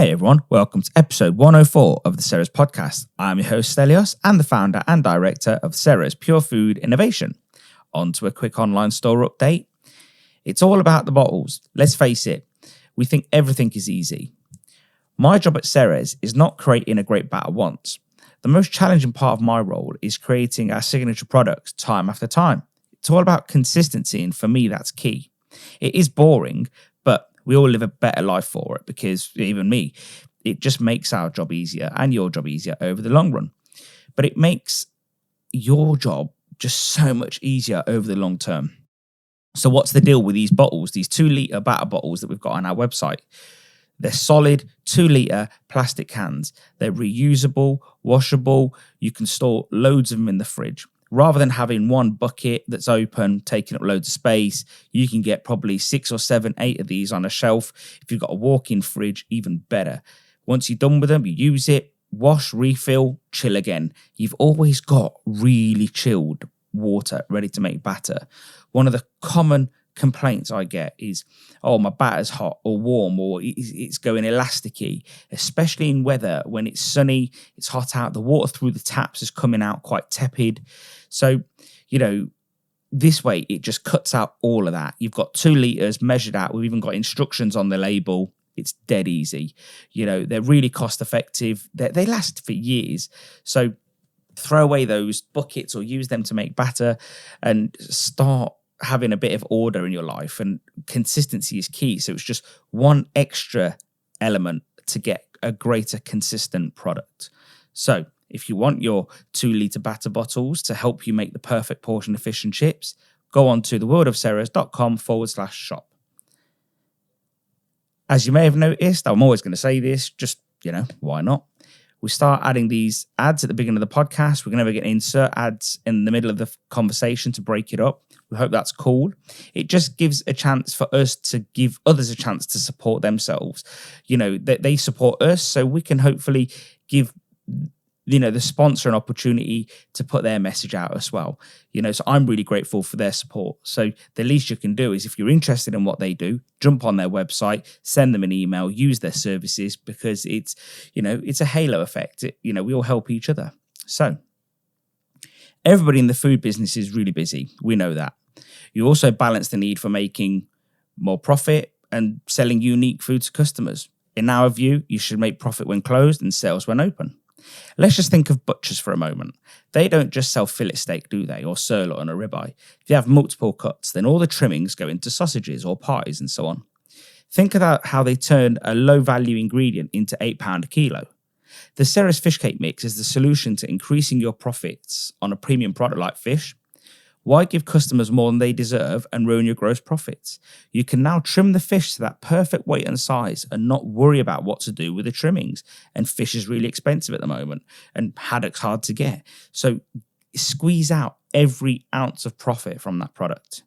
Hey everyone, welcome to episode 104 of the Ceres podcast. I'm your host Stelios and the founder and director of Ceres Pure Food Innovation. On to a quick online store update. It's all about the bottles. Let's face it, we think everything is easy. My job at Ceres is not creating a great batter once. The most challenging part of my role is creating our signature products time after time. It's all about consistency, and for me that's key. It is boring, but we all live a better life for it, because even me, it just makes our job easier and your job easier over the long run. But it makes your job just so much easier over the long term. So what's the deal with these bottles, these 2 litre batter bottles that we've got on our website? They're solid 2 litre plastic cans. They're reusable, washable. You can store loads of them in the fridge. Rather than having one bucket that's open, taking up loads of space, you can get probably 6 or 7, 8 of these on a shelf. If you've got a walk-in fridge, even better. Once you're done with them, you use it, wash, refill, chill again. You've always got really chilled water ready to make batter. One of the common complaints I get is, oh, my batter's hot or warm, or it's going elasticy, especially in weather when it's sunny, it's hot out, the water through the taps is coming out quite tepid. So, this way it just cuts out all of that. You've got 2 litres measured out. We've even got instructions on the label. It's dead easy. They're really cost effective. They last for years. So throw away those buckets or use them to make batter and start having a bit of order in your life, and consistency is key. So it's just one extra element to get a greater consistent product. So if you want your 2 litre batter bottles to help you make the perfect portion of fish and chips, go on to theworldofceres.com/shop. As you may have noticed, I'm always going to say this, just, why not? We start adding these ads at the beginning of the podcast. We're going to insert ads in the middle of the conversation to break it up. We hope that's cool. It just gives a chance for us to give others a chance to support themselves. They support us, so we can hopefully give the sponsor an opportunity to put their message out as well. So I'm really grateful for their support. So the least you can do is, if you're interested in what they do, jump on their website, send them an email, use their services, because it's a halo effect. We all help each other. So everybody in the food business is really busy. We know that. You also balance the need for making more profit and selling unique food to customers. In our view, you should make profit when closed and sales when open. Let's just think of butchers for a moment. They don't just sell fillet steak, do they, or sirloin or ribeye? If you have multiple cuts, then all the trimmings go into sausages or pies and so on. Think about how they turn a low-value ingredient into £8 a kilo. The Ceres fish cake mix is the solution to increasing your profits on a premium product like fish. Why give customers more than they deserve and ruin your gross profits? You can now trim the fish to that perfect weight and size and not worry about what to do with the trimmings. And fish is really expensive at the moment, and haddock's hard to get. So squeeze out every ounce of profit from that product.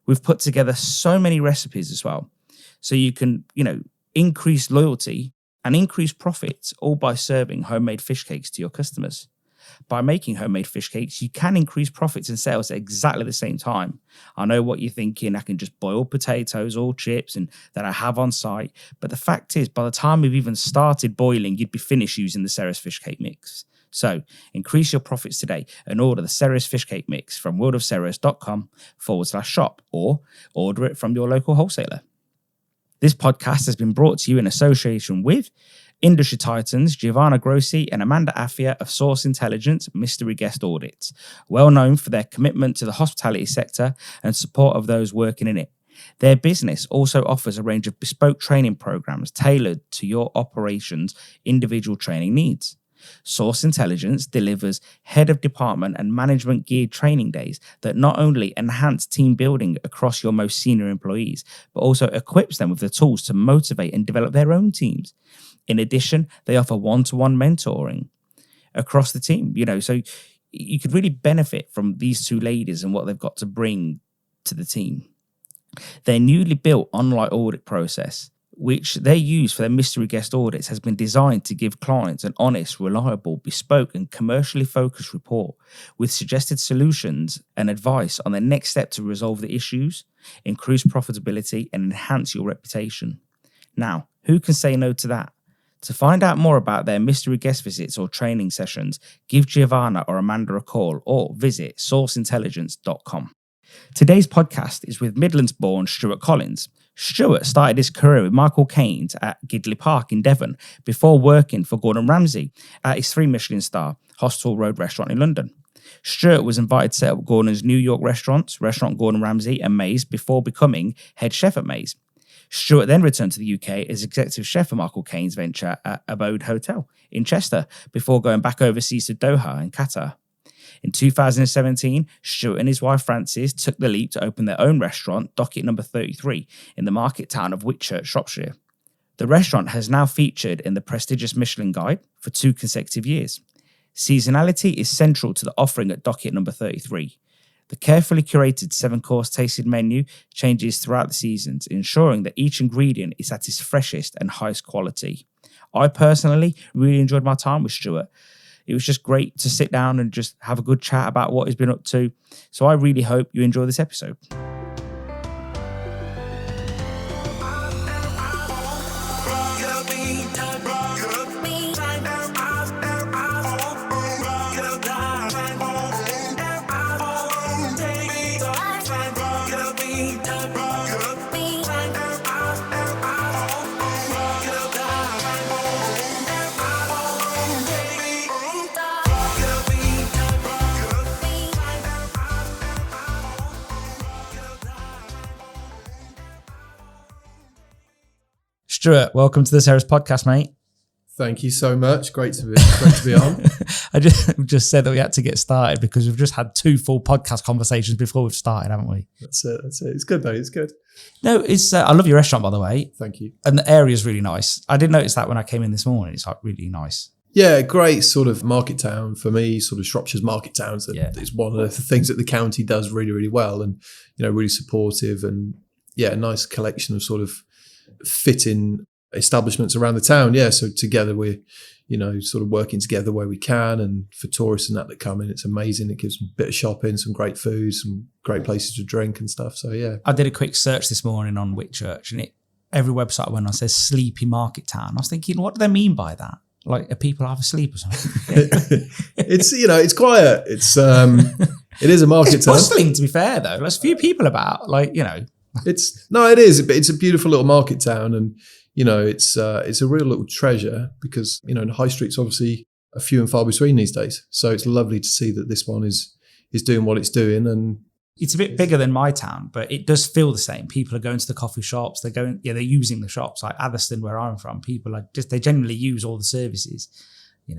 We've put together so many recipes as well. So you can, increase loyalty and increase profits, all by serving homemade fish cakes to your customers. By making homemade fish cakes, you can increase profits and sales at exactly the same time. I know what you're thinking. I can just boil potatoes or chips and that I have on site. But the fact is, by the time we've even started boiling, you'd be finished using the Ceres fish cake mix. So increase your profits today and order the Ceres fish cake mix from worldofceres.com/shop, or order it from your local wholesaler. This podcast has been brought to you in association with industry titans Giovanna Grossi and Amanda Affia of Source Intelligence Mystery Guest Audits, well known for their commitment to the hospitality sector and support of those working in it. Their business also offers a range of bespoke training programs tailored to your operations' individual training needs. Source Intelligence delivers head of department and management geared training days that not only enhance team building across your most senior employees, but also equips them with the tools to motivate and develop their own teams. In addition, they offer one-to-one mentoring across the team, so you could really benefit from these 2 ladies and what they've got to bring to the team. Their newly built online audit process, which they use for their mystery guest audits, has been designed to give clients an honest, reliable, bespoke and commercially focused report with suggested solutions and advice on the next step to resolve the issues, increase profitability and enhance your reputation. Now, who can say no to that? To find out more about their mystery guest visits or training sessions, give Giovanna or Amanda a call or visit sourceintelligence.com. Today's podcast is with Midlands-born Stuart Collins. Stuart started his career with Michael Caines at Gidleigh Park in Devon before working for Gordon Ramsay at his 3 Michelin star Hostel Road restaurant in London. Stuart was invited to set up Gordon's New York restaurants, Restaurant Gordon Ramsay and Maze, before becoming head chef at Maze. Stuart then returned to the UK as executive chef for Michael Caines' venture at Abode Hotel in Chester before going back overseas to Doha in Qatar. In 2017, Stuart and his wife Frances took the leap to open their own restaurant, Docket No.33, in the market town of Whitchurch, Shropshire. The restaurant has now featured in the prestigious Michelin Guide for 2 consecutive years. Seasonality is central to the offering at Docket No.33. The carefully curated 7-course tasted menu changes throughout the seasons, ensuring that each ingredient is at its freshest and highest quality. I personally really enjoyed my time with Stuart. It was just great to sit down and just have a good chat about what he's been up to. So I really hope you enjoy this episode. Stuart, welcome to the Sarah's podcast, mate. Thank you so much. Great to be on. I just said that we had to get started because we've just had 2 full podcast conversations before we've started, haven't we? That's it. It's good though. It's good. No, it's. I love your restaurant, by the way. Thank you. And the area is really nice. I did notice that when I came in this morning. It's like really nice. Yeah, great sort of market town for me. Sort of Shropshire's market towns. It's one of the things that the county does really, really well, and really supportive, and a nice collection of sort of fitting establishments around the town. Yeah, so together we're sort of working together where we can, and for tourists and that come in, it's amazing. It gives them a bit of shopping, some great food, some great places to drink and stuff. So yeah, I did a quick search this morning on Whitchurch, and every website I went on says sleepy market town. I was thinking, what do they mean by that? Like, are people half asleep or something? It's quiet. It is a market town. It's bustling, to be fair though. There's a few people about, it is. It's a beautiful little market town, and it's a real little treasure because the high streets obviously are few and far between these days. So it's lovely to see that this one is doing what it's doing, and it's a bit bigger than my town, but it does feel the same. People are going to the coffee shops. They're using the shops. Like Atherstone, where I'm from, people they generally use all the services.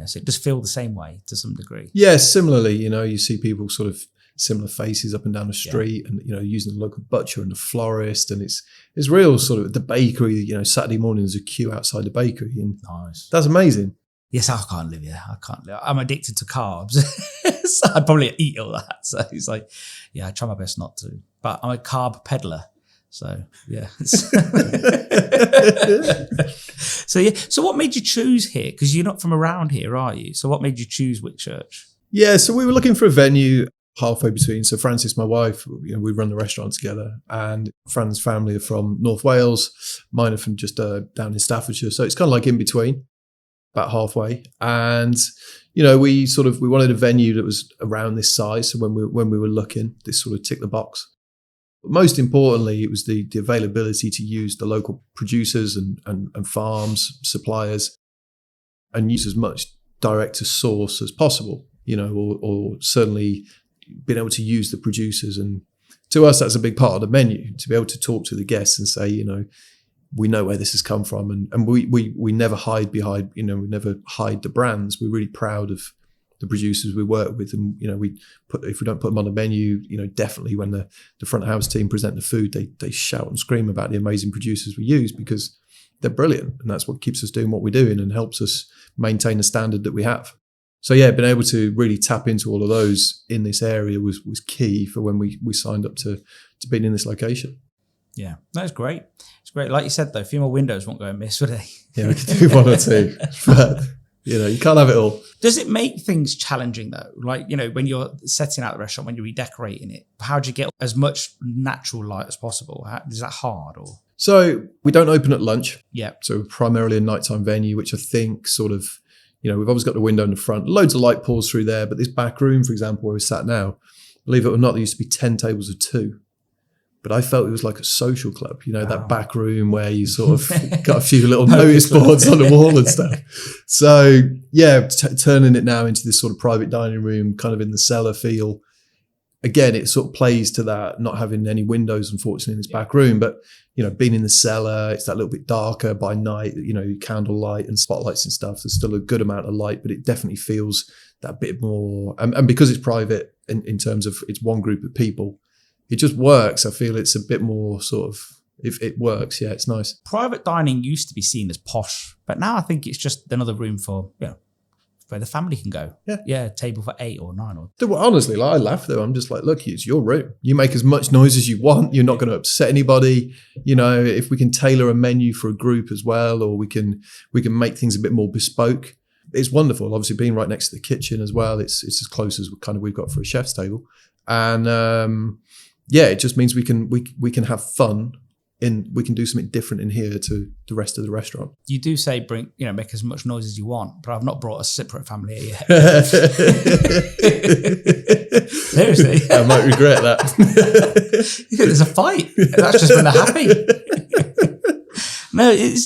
So it does feel the same way to some degree. Yeah, similarly, you see people sort of similar faces up and down the street, and using the local butcher and the florist, and it's real sort of the bakery. Saturday morning there's a queue outside the bakery, and nice. That's amazing. Yes, I can't live here. I'm addicted to carbs, so I'd probably eat all that. So it's like, I try my best not to, but I'm a carb peddler. So yeah. So what made you choose here? Because you're not from around here, are you? So what made you choose Whitchurch? Yeah, so we were looking for a venue halfway between. So Frances, my wife, we run the restaurant together, and Fran's family are from North Wales. Mine are from just down in Staffordshire. So it's kind of like in between, about halfway. And, we wanted a venue that was around this size. So when we were looking, this sort of ticked the box. But most importantly, it was the availability to use the local producers and farms, suppliers, and use as much direct to source as possible, or certainly being able to use the producers. And to us, that's a big part of the menu, to be able to talk to the guests and say, we know where this has come from, and we never hide behind, we never hide the brands. We're really proud of the producers we work with, and if we don't put them on the menu, definitely when the front of house team present the food, they shout and scream about the amazing producers we use, because they're brilliant, and that's what keeps us doing what we're doing and helps us maintain the standard that we have. So yeah, being able to really tap into all of those in this area was key for when we signed up to being in this location. Yeah, that's great. It's great. Like you said, though, a few more windows won't go amiss, would they? Yeah, we could do 1 or 2. But You can't have it all. Does it make things challenging though? Like, when you're setting out the restaurant, when you're redecorating it, how do you get as much natural light as possible? Is that hard or? So we don't open at lunch. Yeah. So we're primarily a nighttime venue, which I think sort of, we've always got the window in the front, loads of light pours through there. But this back room, for example, where we're sat now, believe it or not, there used to be 10 tables of 2. But I felt it was like a social club, that back room where you sort of got a few little notice boards on the wall and stuff. So yeah, turning it now into this sort of private dining room, kind of in the cellar feel. Again, it sort of plays to that, not having any windows, unfortunately, in this back room. But, being in the cellar, it's that little bit darker by night, candlelight and spotlights and stuff. There's still a good amount of light, but it definitely feels that bit more. And because it's private in terms of it's one group of people, it just works. I feel it's a bit more sort of, if it works, yeah, it's nice. Private dining used to be seen as posh, but now I think it's just another room for, where the family can go. Yeah. Yeah, table for 8 or 9. Honestly, I laugh though. I'm just like, look, it's your room. You make as much noise as you want. You're not going to upset anybody. If we can tailor a menu for a group as well, or we can make things a bit more bespoke. It's wonderful. Obviously, being right next to the kitchen as well, it's as close as we've got for a chef's table. And it just means we can have fun. We can do something different in here to the rest of the restaurant. You do say make as much noise as you want, but I've not brought a separate family here yet. Seriously. I might regret that. There's a fight. That's just when they're happy. No, it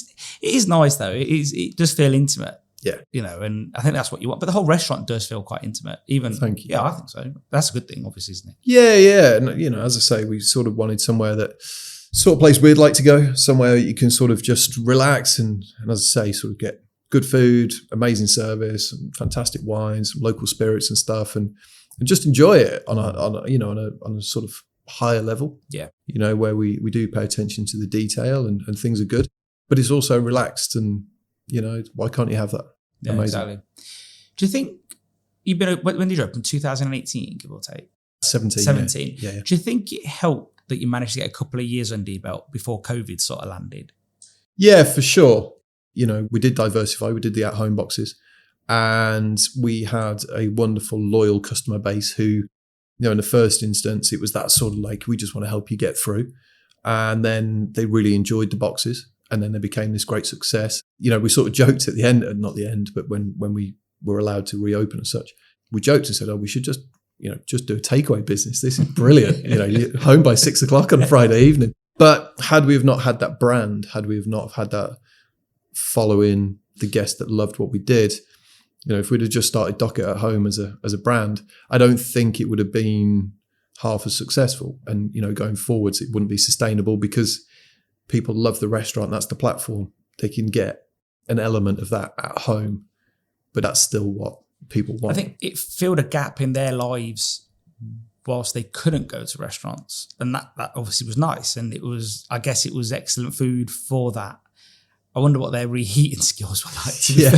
is nice though. It does feel intimate. Yeah. And I think that's what you want. But the whole restaurant does feel quite intimate. Thank you. Yeah, I think so. That's a good thing, obviously, isn't it? Yeah. And, as I say, we sort of wanted somewhere that sort of place we'd like to go, somewhere you can sort of just relax and as I say, sort of get good food, amazing service, fantastic wines, local spirits and stuff, and just enjoy it on a sort of higher level. Yeah. Where we do pay attention to the detail and things are good, but it's also relaxed and, why can't you have that? Yeah, amazing. Exactly. Do you think when did you open? 2018, give or take? 17. Yeah. Do you think it helped that you managed to get a couple of years under your belt before COVID sort of landed? Yeah, for sure. We did diversify. We did the at-home boxes, and we had a wonderful, loyal customer base who, in the first instance, it was that sort of like, we just want to help you get through. And then they really enjoyed the boxes. And then they became this great success. We sort of joked at the end, not the end, but when we were allowed to reopen and such, we joked and said, we should just do a takeaway business. This is brilliant. You're home by 6 o'clock on a Friday evening. But had we have not had that brand, had we have not had that following, the guests that loved what we did, if we'd have just started Docket at home as a brand, I don't think it would have been half as successful. And, going forwards, it wouldn't be sustainable because people love the restaurant. That's the platform. They can get an element of that at home, but that's still what people want. I think it filled a gap in their lives whilst they couldn't go to restaurants. And that obviously was nice. And I guess it was excellent food for that. I wonder what their reheating skills were like. Yeah.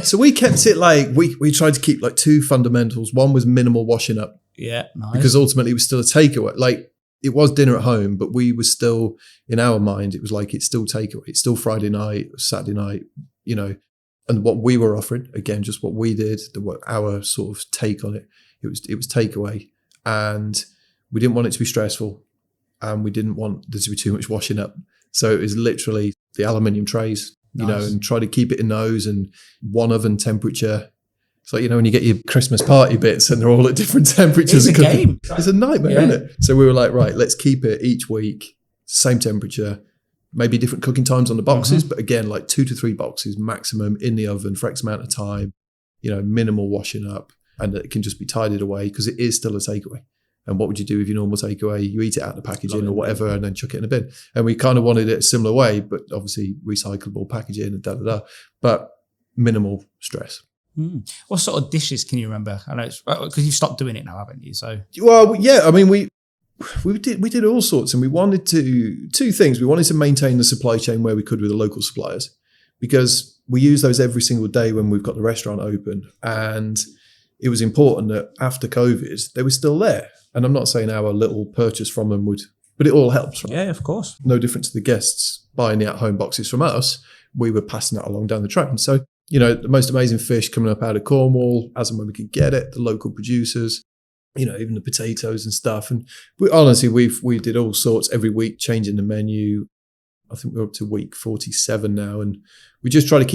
So we kept it like, we tried to keep like 2 fundamentals. One was minimal washing up. Yeah, nice. Because ultimately it was still a takeaway. Like, it was dinner at home, but we were still, in our mind, it was like, it's still takeaway. It's still Friday night, Saturday night, and what we were offering, again, just what we did, our sort of take on it, it was takeaway. And we didn't want it to be stressful, and we didn't want there to be too much washing up. So it was literally the aluminium trays, nice. And try to keep it in those, and one oven temperature. It's like, when you get your Christmas party bits and they're all at different temperatures. It's a game. It's a nightmare, isn't it? So we were like, right, let's keep it each week, same temperature, maybe different cooking times on the boxes, but again, like 2 to 3 boxes maximum in the oven for X amount of time, minimal washing up, and it can just be tidied away because it is still a takeaway. And what would you do with your normal takeaway? You eat it out of the packaging or whatever and then chuck it in a bin. And we kind of wanted it a similar way, but obviously recyclable packaging and but minimal stress. What sort of dishes can you remember? I know it's because you've stopped doing it now, haven't you? So yeah, I mean we did all sorts, and we wanted to 2 things. We wanted to maintain the supply chain where we could with the local suppliers, because we use those every single day when we've got the restaurant open, and it was important that after COVID they were still there. And I'm not saying our little purchase from them would, but it all helps, right? Yeah, of course. No different to the guests buying the at-home boxes from us. We were passing that along down the train. So the most amazing fish coming up out of Cornwall, as and when we could get it, the local producers, even the potatoes and stuff. And we did all sorts every week, changing the menu. I think we're up to week 47 now, and we just try to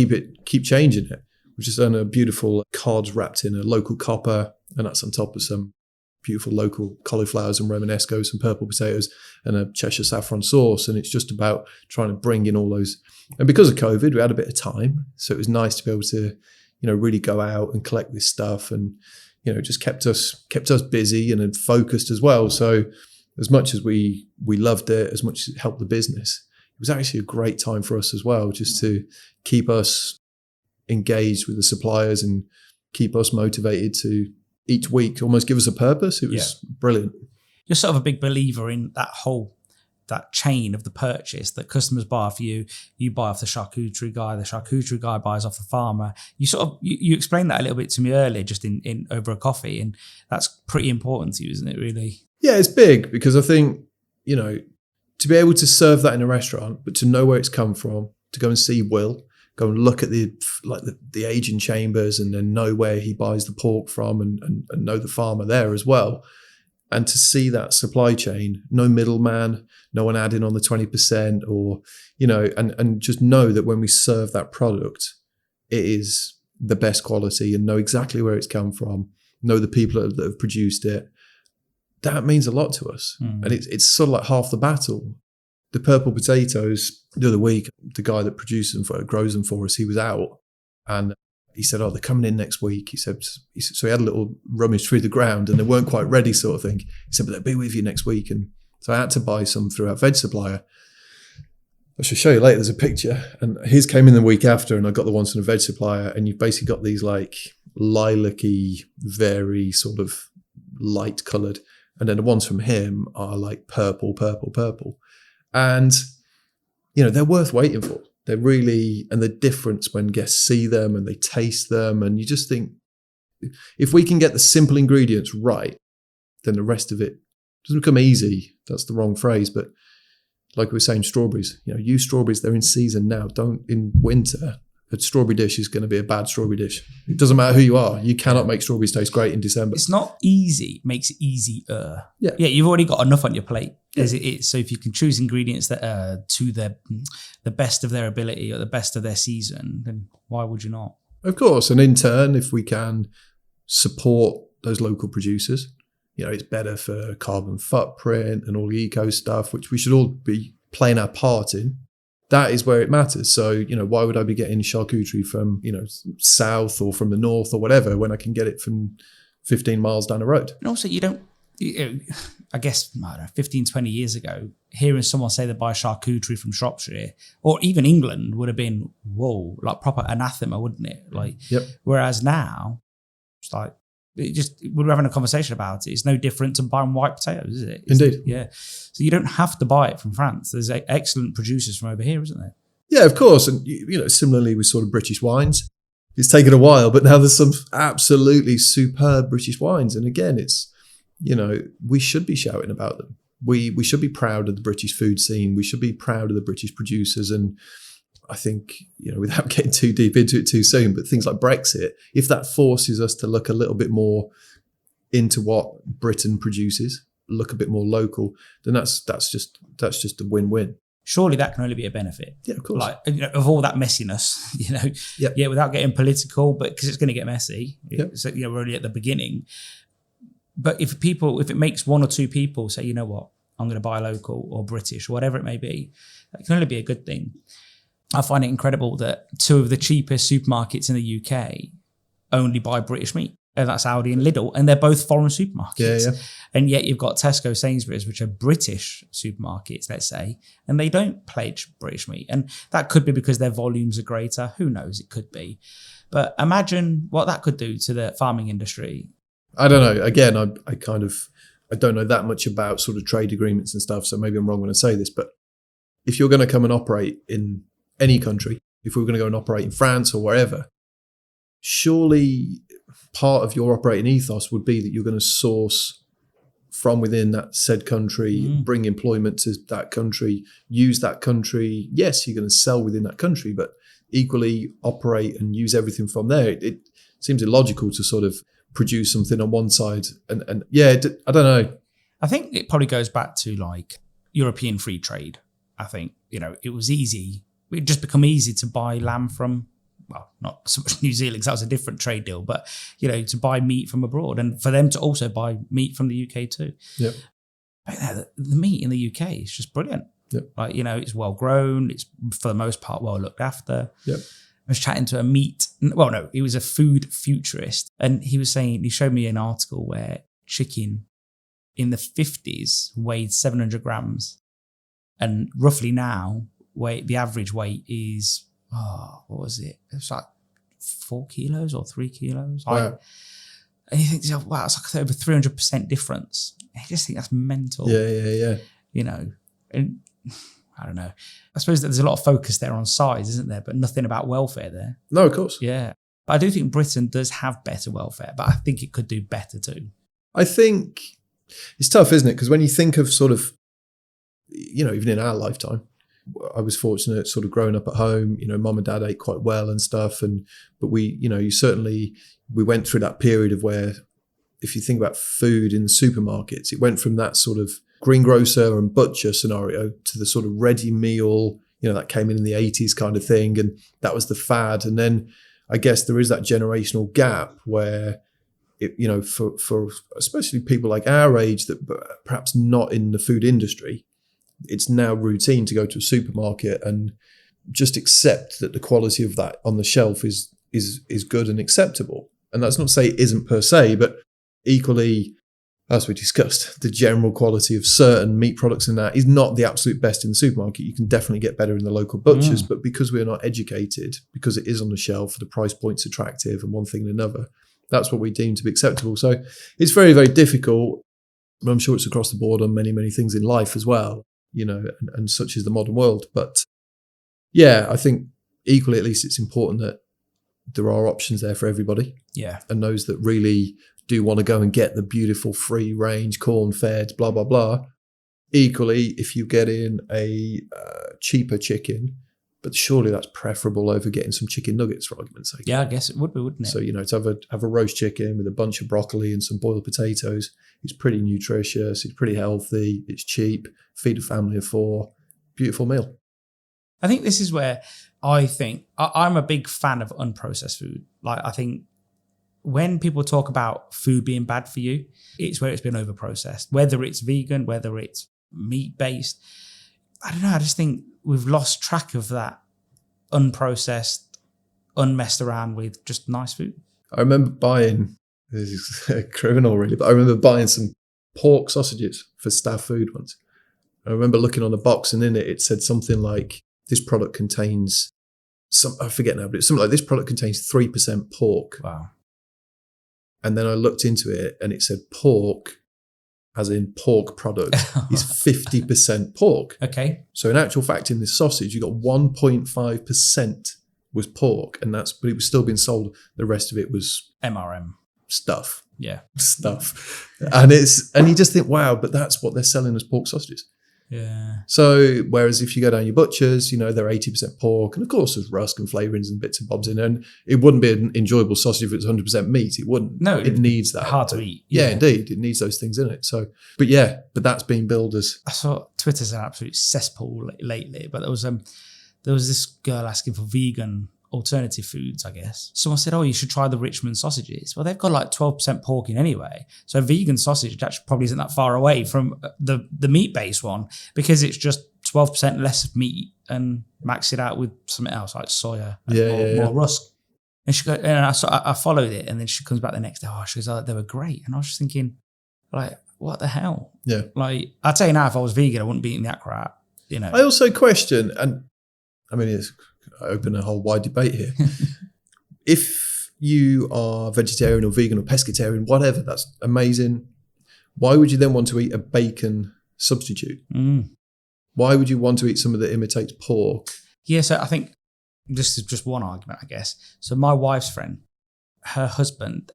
keep changing it. We've just done a beautiful cod wrapped in a local copper, and that's on top of some beautiful local cauliflowers and Romanesco, some purple potatoes, and a Cheshire saffron sauce. And it's just about trying to bring in all those. And because of COVID, we had a bit of time, so it was nice to be able to, really go out and collect this stuff, and just kept us busy and focused as well. So as much as we loved it, as much as it helped the business, it was actually a great time for us as well, just to keep us engaged with the suppliers and keep us motivated to each week almost give us a purpose. It was brilliant. You're sort of a big believer in that chain of the purchase, that customers buy off you, you buy off the charcuterie guy buys off the farmer. You explained that a little bit to me earlier, just in over a coffee, and that's pretty important to you, isn't it, really? Yeah, it's big, because I think, to be able to serve that in a restaurant, but to know where it's come from, to go and see Will, go and look at the aging chambers, and then know where he buys the pork from, and know the farmer there as well. And to see that supply chain, no middleman, no one adding on the 20%, or, and just know that when we serve that product, it is the best quality, and know exactly where it's come from, know the people that have produced it. That means a lot to us. And it's sort of like half the battle. The purple potatoes, the other week, the guy that grows them for us, he was out, and he said, they're coming in next week. He said, so he had a little rummage through the ground, and they weren't quite ready, sort of thing. He said, but they'll be with you next week. And so I had to buy some through our veg supplier. I shall show you later. There's a picture, and his came in the week after, and I got the ones from the veg supplier, and you've basically got these like lilac-y, very sort of light coloured. And then the ones from him are like purple. And, they're worth waiting for. They're really, and the difference when guests see them and they taste them, and you just think, if we can get the simple ingredients right, then the rest of it doesn't become easy. That's the wrong phrase, but like we were saying, strawberries, use strawberries, they're in season now. Don't in winter. A strawberry dish is going to be a bad strawberry dish. It doesn't matter who you are. You cannot make strawberries taste great in December. It's not easy. It makes it easier. Yeah, you've already got enough on your plate. Yeah. So if you can choose ingredients that are to the best of their ability or the best of their season, then why would you not? Of course. And in turn, if we can support those local producers, it's better for carbon footprint and all the eco stuff, which we should all be playing our part in. That is where it matters. So, why would I be getting charcuterie from, south or from the north or whatever, when I can get it from 15 miles down the road? And also, I guess, 15, 20 years ago, hearing someone say they buy charcuterie from Shropshire or even England would have been, whoa, like proper anathema, wouldn't it? Yep. Whereas now, it's like, we're having a conversation about it. It's no different to buying white potatoes, is it? Indeed. Yeah. So you don't have to buy it from France. There's excellent producers from over here, isn't there? Yeah, of course. And, similarly with sort of British wines, it's taken a while, but now there's some absolutely superb British wines. And again, it's, we should be shouting about them. We should be proud of the British food scene. We should be proud of the British producers. And I think, without getting too deep into it too soon, but things like Brexit, if that forces us to look a little bit more into what Britain produces, look a bit more local, then that's just a win-win. Surely that can only be a benefit. Yeah, of course. Of all that messiness, Yep. Yeah, without getting political, but because it's going to get messy. Yep. So, we're only at the beginning. But if it makes one or two people say, you know what, I'm going to buy local or British or whatever it may be, that can only be a good thing. I find it incredible that two of the cheapest supermarkets in the UK only buy British meat. And that's Aldi and Lidl. And they're both foreign supermarkets. Yeah. And yet you've got Tesco, Sainsbury's, which are British supermarkets, let's say, and they don't pledge British meat. And that could be because their volumes are greater. Who knows? It could be. But imagine what that could do to the farming industry. I don't know. Again, I don't know that much about sort of trade agreements and stuff. So maybe I'm wrong when I say this. But if you're going to come and operate in any country, if we were going to go and operate in France or wherever, surely part of your operating ethos would be that you're going to source from within that said country, bring employment to that country, use that country. Yes, you're going to sell within that country, but equally operate and use everything from there. It seems illogical to sort of produce something on one side and I don't know. I think it probably goes back to like European free trade. I think, it was easy. It just become easy to buy lamb from, well, not so much New Zealand because that was a different trade deal, but, to buy meat from abroad and for them to also buy meat from the UK too. Yep. But the meat in the UK is just brilliant. Yep. Like, it's well grown. It's for the most part well looked after. Yep. I was chatting to he was a food futurist, and he showed me an article where chicken in the 50s weighed 700 grams, and roughly now the average weight is what was it? It was like 4 kilos or 3 kilos. Wow. And you think, wow, it's like over 300% difference. I just think that's mental. Yeah. And I don't know. I suppose that there's a lot of focus there on size, isn't there? But nothing about welfare there. No, of course. Yeah. But I do think Britain does have better welfare, but I think it could do better too. I think it's tough, isn't it? Because when you think of sort of, even in our lifetime, I was fortunate sort of growing up at home, mum and dad ate quite well and stuff. But we, we went through that period of where, if you think about food in the supermarkets, it went from that sort of greengrocer and butcher scenario to the sort of ready meal, that came in the 80s kind of thing. And that was the fad. And then I guess there is that generational gap where, for especially people like our age that perhaps not in the food industry, it's now routine to go to a supermarket and just accept that the quality of that on the shelf is good and acceptable. And that's not to say it isn't per se, but equally, as we discussed, the general quality of certain meat products in that is not the absolute best in the supermarket. You can definitely get better in the local butchers, but because we're not educated, because it is on the shelf, the price point's attractive and one thing and another, that's what we deem to be acceptable. So it's very, very difficult. I'm sure it's across the board on many, many things in life as well, and such is the modern world. But yeah, I think equally, at least it's important that there are options there for everybody. Yeah. And those that really do want to go and get the beautiful free range, corn fed, blah, blah, blah. Equally, if you get in a cheaper chicken, but surely that's preferable over getting some chicken nuggets, for argument's sake. Yeah, I guess it would be, wouldn't it? So, to have a roast chicken with a bunch of broccoli and some boiled potatoes, it's pretty nutritious, it's pretty healthy, it's cheap, feed a family of 4, beautiful meal. I think this is where I'm a big fan of unprocessed food. Like, I think when people talk about food being bad for you, it's where it's been overprocessed, whether it's vegan, whether it's meat-based. I don't know. I just think we've lost track of that unprocessed, unmessed around with, just nice food. I remember buying, this is criminal really, but I remember buying some pork sausages for staff food once. I remember looking on the box and in it said something like, this product contains I forget now, but it's something like, this product contains 3% pork. Wow. And then I looked into it and it said pork, as in pork product, is 50% pork. Okay. So in actual fact, in this sausage, you got 1.5% was pork, but it was still being sold. The rest of it was MRM stuff. Yeah. Stuff. And you just think, wow, but that's what they're selling as pork sausages. Yeah. So whereas if you go down your butchers, they're 80% pork, and of course there's rusk and flavourings and bits and bobs in there. And it wouldn't be an enjoyable sausage if it's 100% meat. It wouldn't. No, it needs that. Hard to eat. Yeah, indeed, it needs those things in it. So, but that's being billed as. I saw Twitter's an absolute cesspool lately, but there was this girl asking for vegan alternative foods, I guess. Someone said, you should try the Richmond sausages. Well, they've got like 12% pork in anyway. So a vegan sausage actually probably isn't that far away from the meat-based one, because it's just 12% less of meat and max it out with something else like soya and more rusk. And she goes, and I followed it, and then she comes back the next day. She goes, they were great. And I was just thinking, like, what the hell? Yeah. Like, I'd tell you now, if I was vegan, I wouldn't be eating that crap. I also question, and I mean, I open a whole wide debate here. If you are vegetarian or vegan or pescatarian, whatever, that's amazing. Why would you then want to eat a bacon substitute? Why would you want to eat something that imitates pork? Yeah, so I think this is just one argument, I guess. So my wife's friend, her husband,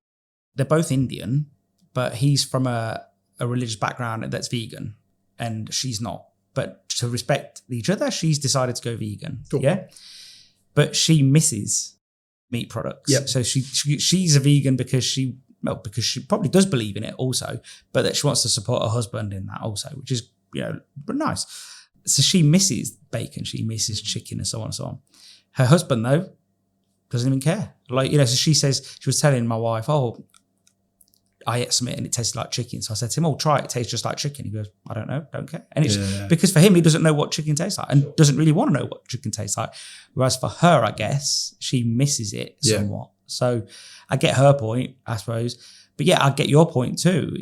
they're both Indian, but he's from a religious background that's vegan and she's not. But to respect each other, she's decided to go vegan. Cool. Yeah. but she misses meat products. Yep. So she's a vegan because she probably does believe in it also, but that she wants to support her husband in that also, which is, but nice. So she misses bacon, she misses chicken, and so on and so on. Her husband, though, doesn't even care. So she says, she was telling my wife, I ate something and it tasted like chicken. So I said to him, try it. It tastes just like chicken. He goes, I don't know, don't care. And it's because for him, he doesn't know what chicken tastes like and doesn't really want to know what chicken tastes like. Whereas for her, I guess, she misses it somewhat. So I get her point, I suppose. But yeah, I get your point too.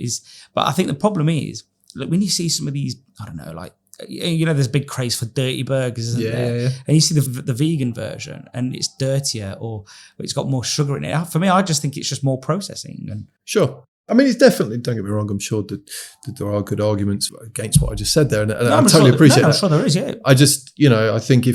But I think the problem is, look, when you see some of these, I don't know, like, there's a big craze for dirty burgers, isn't there? Yeah. And you see the vegan version and it's dirtier or it's got more sugar in it. For me, I just think it's just more processing. And sure. I mean, it's definitely, don't get me wrong, I'm sure that there are good arguments against what I just said there. And I totally appreciate that. I'm sure there is, yeah. I just, I think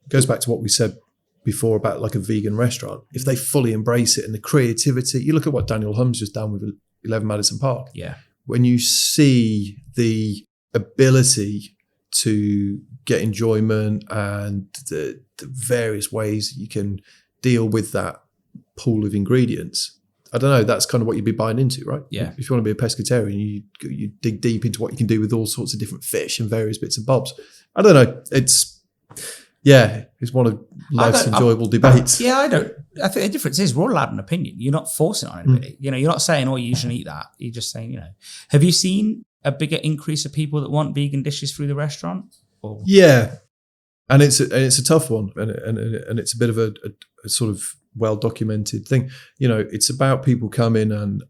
goes back to what we said before about like a vegan restaurant. If they fully embrace it and the creativity, you look at what Daniel Hum's just done with 11 Madison Park. Yeah. When you see the ability to get enjoyment and the various ways you can deal with that pool of ingredients, I don't know, that's kind of what you'd be buying into, right? Yeah. If you want to be a pescatarian, you dig deep into what you can do with all sorts of different fish and various bits and bobs. I don't know. It's one of life's enjoyable debates. I think the difference is we're all allowed an opinion. You're not forcing on anybody. You're not saying, you shouldn't eat that. You're just saying, have you seen a bigger increase of people that want vegan dishes through the restaurant? Or? Yeah. And it's a tough one. And it's a bit of a sort of well-documented thing. It's about people coming, and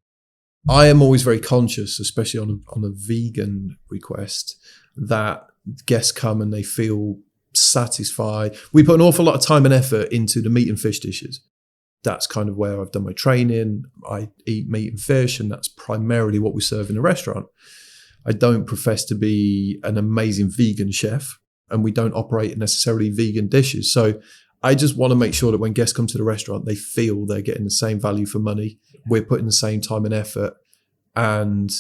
I am always very conscious, especially on a vegan request, that guests come and they feel satisfied. We put an awful lot of time and effort into the meat and fish dishes. That's kind of where I've done my training. I eat meat and fish, and that's primarily what we serve in a restaurant. I don't profess to be an amazing vegan chef, and we don't operate necessarily vegan dishes. So I just want to make sure that when guests come to the restaurant, they feel they're getting the same value for money. We're putting the same time and effort and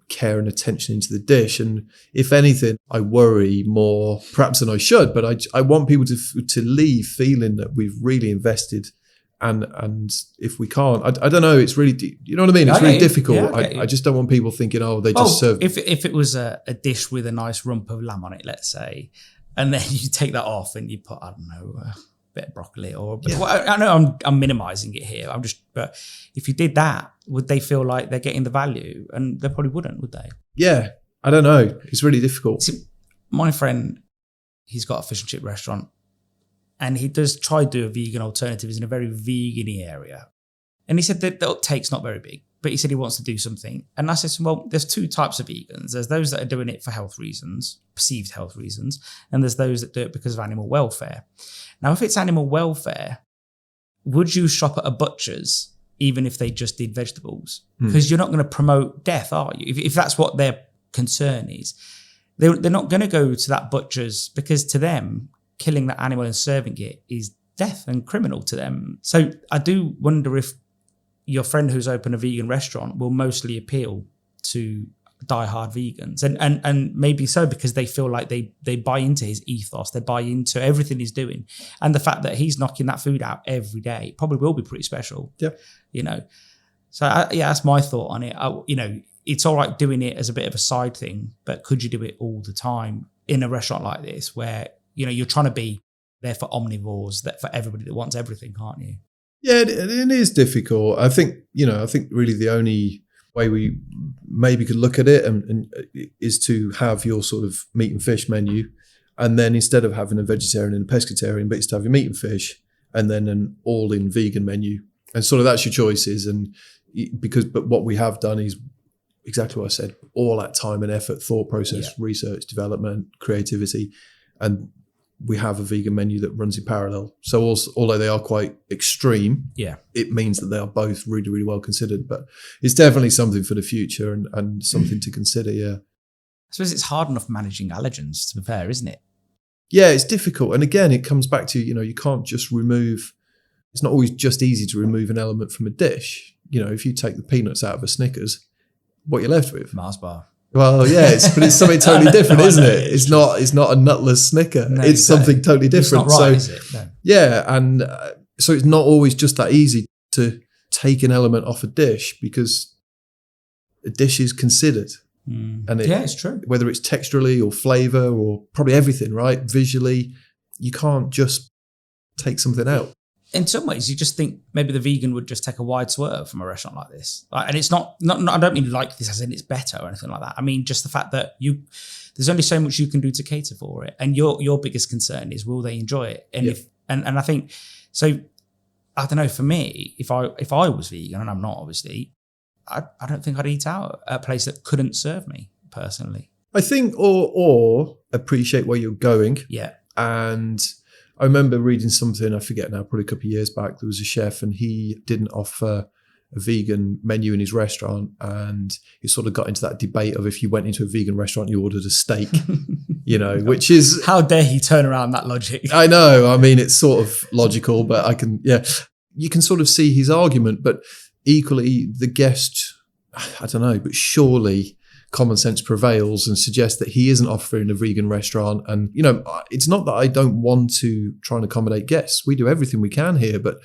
care and attention into the dish. And if anything, I worry more perhaps than I should, but I want people to leave feeling that we've really invested. And if we can't, I don't know, it's really, you know what I mean? It's really difficult. I just don't want people thinking, they just serve. If it was a dish with a nice rump of lamb on it, let's say, and then you take that off and you put, I don't know, a bit of broccoli I know I'm minimizing it here. But if you did that, would they feel like they're getting the value? And they probably wouldn't, would they? Yeah. I don't know. It's really difficult. See, my friend, he's got a fish and chip restaurant, and he does try to do a vegan alternative. He's in a very vegan-y area. And he said that the uptake's not very big, but he said he wants to do something. And I said to him, well, there's two types of vegans. There's those that are doing it for health reasons, perceived health reasons, and there's those that do it because of animal welfare. Now, if it's animal welfare, would you shop at a butcher's even if they just did vegetables? Because you're not going to promote death, are you? If that's what their concern is. They're not going to go to that butcher's because to them, killing that animal and serving it is death and criminal to them. So I do wonder if your friend who's opened a vegan restaurant will mostly appeal to diehard vegans, and maybe so because they feel like they buy into his ethos, they buy into everything he's doing, and the fact that he's knocking that food out every day probably will be pretty special. Yeah, So that's my thought on it. It's all right doing it as a bit of a side thing, but could you do it all the time in a restaurant like this where you're trying to be there for omnivores, that for everybody that wants everything, can't you? Yeah, it is difficult. I think really the only way we maybe could look at it and is to have your sort of meat and fish menu, and then instead of having a vegetarian and a pescatarian, but it's to have your meat and fish and then an all-in vegan menu, and sort of that's your choices. And but what we have done is exactly what I said, all that time and effort, thought process, research, development, creativity, and we have a vegan menu that runs in parallel. So also, although they are quite extreme, it means that they are both really, really well considered. But it's definitely something for the future and something to consider, I suppose it's hard enough managing allergens, to be fair, isn't it? Yeah, it's difficult. And again, it comes back to, you can't just remove, it's not always just easy to remove an element from a dish. If you take the peanuts out of a Snickers, what you're left with? Mars bar. Well, yeah, but it's something totally different, isn't it? It's not a nutless Snicker. No, it's something totally different. It's not right, is it? No. Yeah, and so it's not always just that easy to take an element off a dish, because a dish is considered. And it's true. Whether it's texturally or flavour or probably everything, right? Visually, you can't just take something out. In some ways, you just think maybe the vegan would just take a wide swerve from a restaurant like this. And it's not I don't mean like this as in it's better or anything like that. I mean, just the fact that there's only so much you can do to cater for it. And your biggest concern is, will they enjoy it? And and I think, so I don't know, for me, if I was vegan, and I'm not obviously, I don't think I'd eat out at a place that couldn't serve me personally. I think, or appreciate where you're going. Yeah. And I remember reading something, I forget now, probably a couple of years back, there was a chef and he didn't offer a vegan menu in his restaurant, and he sort of got into that debate of, if you went into a vegan restaurant, you ordered a steak, which is... How dare he turn around that logic? I know. I mean, it's sort of logical, but you can sort of see his argument, but equally the guest, I don't know, but surely common sense prevails and suggests that he isn't offering a vegan restaurant. And, it's not that I don't want to try and accommodate guests. We do everything we can here, but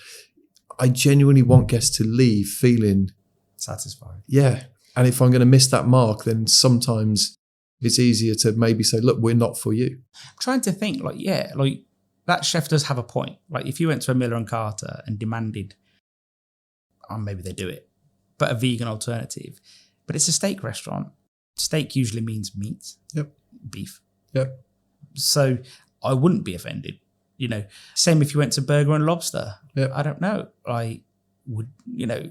I genuinely want guests to leave feeling satisfied. Yeah. And if I'm going to miss that mark, then sometimes it's easier to maybe say, look, we're not for you. I'm trying to think, that chef does have a point. Like, if you went to a Miller and Carter and demanded, maybe they do it, but a vegan alternative, but it's a steak restaurant. Steak usually means meat. Yep. Beef. Yep. So I wouldn't be offended. Same if you went to Burger and Lobster. Yep. I don't know. I would,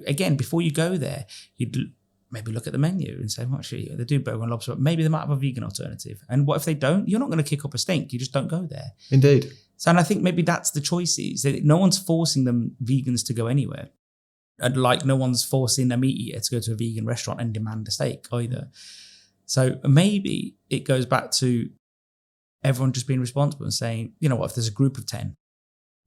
again, before you go there, you'd maybe look at the menu and say, well, actually, they do Burger and Lobster, but maybe they might have a vegan alternative. And what if they don't? You're not going to kick up a stink. You just don't go there. Indeed. So, and I think maybe that's the choices. No one's forcing them vegans to go anywhere. And no one's forcing a meat eater to go to a vegan restaurant and demand a steak either. So maybe it goes back to everyone just being responsible and saying, if there's a group of 10,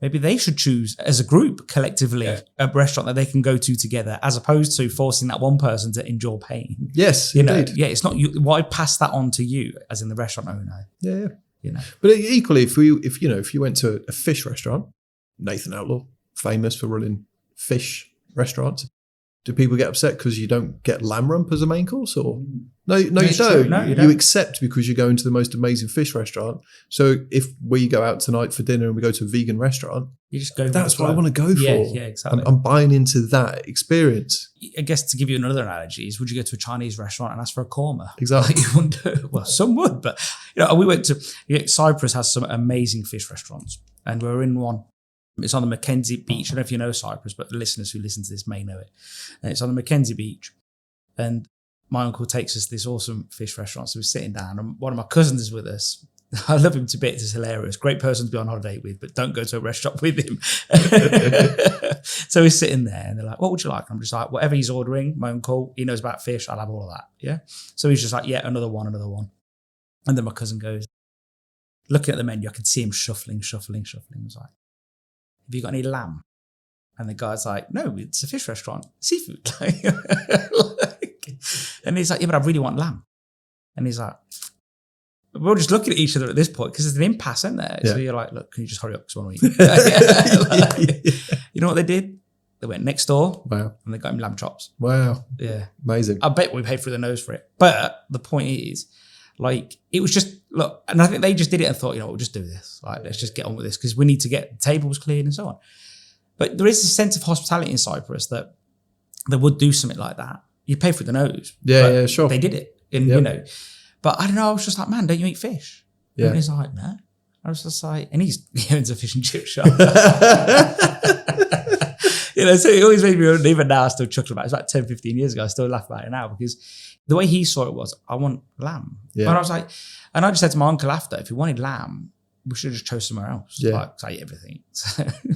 maybe they should choose as a group collectively a restaurant that they can go to together, as opposed to forcing that one person to endure pain. Yes, indeed. It's not you. Why pass that on to you as in the restaurant owner? Yeah. But equally, if you went to a fish restaurant, Nathan Outlaw, famous for running fish restaurants, do people get upset because you don't get lamb rump as a main course? Or no, you don't. No, you you accept because you're going to the most amazing fish restaurant. So if we go out tonight for dinner and we go to a vegan restaurant, you just go. That's what I want to go for. Yeah, exactly. I'm buying into that experience. I guess to give you another analogy is, would you go to a Chinese restaurant and ask for a korma? Exactly. You wouldn't do it. Well, some would, but we went to Cyprus has some amazing fish restaurants, and we were in one. It's on the Mackenzie Beach. I don't know if you know Cyprus, but the listeners who listen to this may know it. And it's on the Mackenzie Beach. And my uncle takes us to this awesome fish restaurant. So we're sitting down, and one of my cousins is with us. I love him to bits. It's hilarious. Great person to be on holiday with, but don't go to a restaurant with him. So we're sitting there, and they're like, what would you like? And I'm just like, whatever he's ordering, my uncle, he knows about fish. I'll have all of that. Yeah. So he's just like, yeah, another one. And then my cousin goes, looking at the menu, I could see him shuffling. I was like, have you got any lamb? And the guy's like, no, it's a fish restaurant, seafood. And he's like, yeah, but I really want lamb. And he's like, we're all just looking at each other at this point because there's an impasse, isn't there? Yeah. So you're like, look, can you just hurry up because I want to eat? You know what they did? They went next door. Wow. And they got him lamb chops. Wow. Yeah. Amazing. I bet we paid through the nose for it. But the point is, it was just, look, and I think they just did it and thought, we'll just do this. Let's just get on with this because we need to get tables cleared and so on. But there is a sense of hospitality in Cyprus that they would do something like that. You pay for the nose. Yeah, sure. They did it. And, but I don't know, I was just like, man, don't you eat fish? Yeah. And he's like, no. I was just like, and he owns a fish and chip shop. So it always made me, even now I still chuckle about it. It's like 10, 15 years ago. I still laugh about it now because the way he saw it was, I want lamb. Yeah. And I was like, and I just said to my uncle after, if you wanted lamb, we should have just chose somewhere else. Yeah. I eat everything.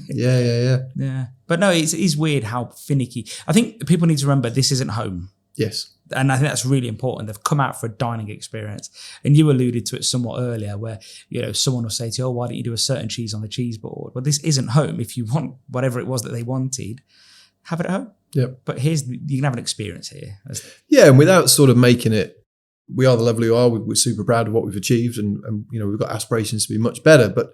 Yeah. But no, it is weird how finicky. I think people need to remember this isn't home. Yes. And I think that's really important. They've come out for a dining experience. And you alluded to it somewhat earlier where, someone will say to you, why don't you do a certain cheese on the cheese board? Well, this isn't home. If you want whatever it was that they wanted, have it at home. Yep. But you can have an experience here. Yeah, and without sort of making it we are the level we are. We're super proud of what we've achieved, and we've got aspirations to be much better. But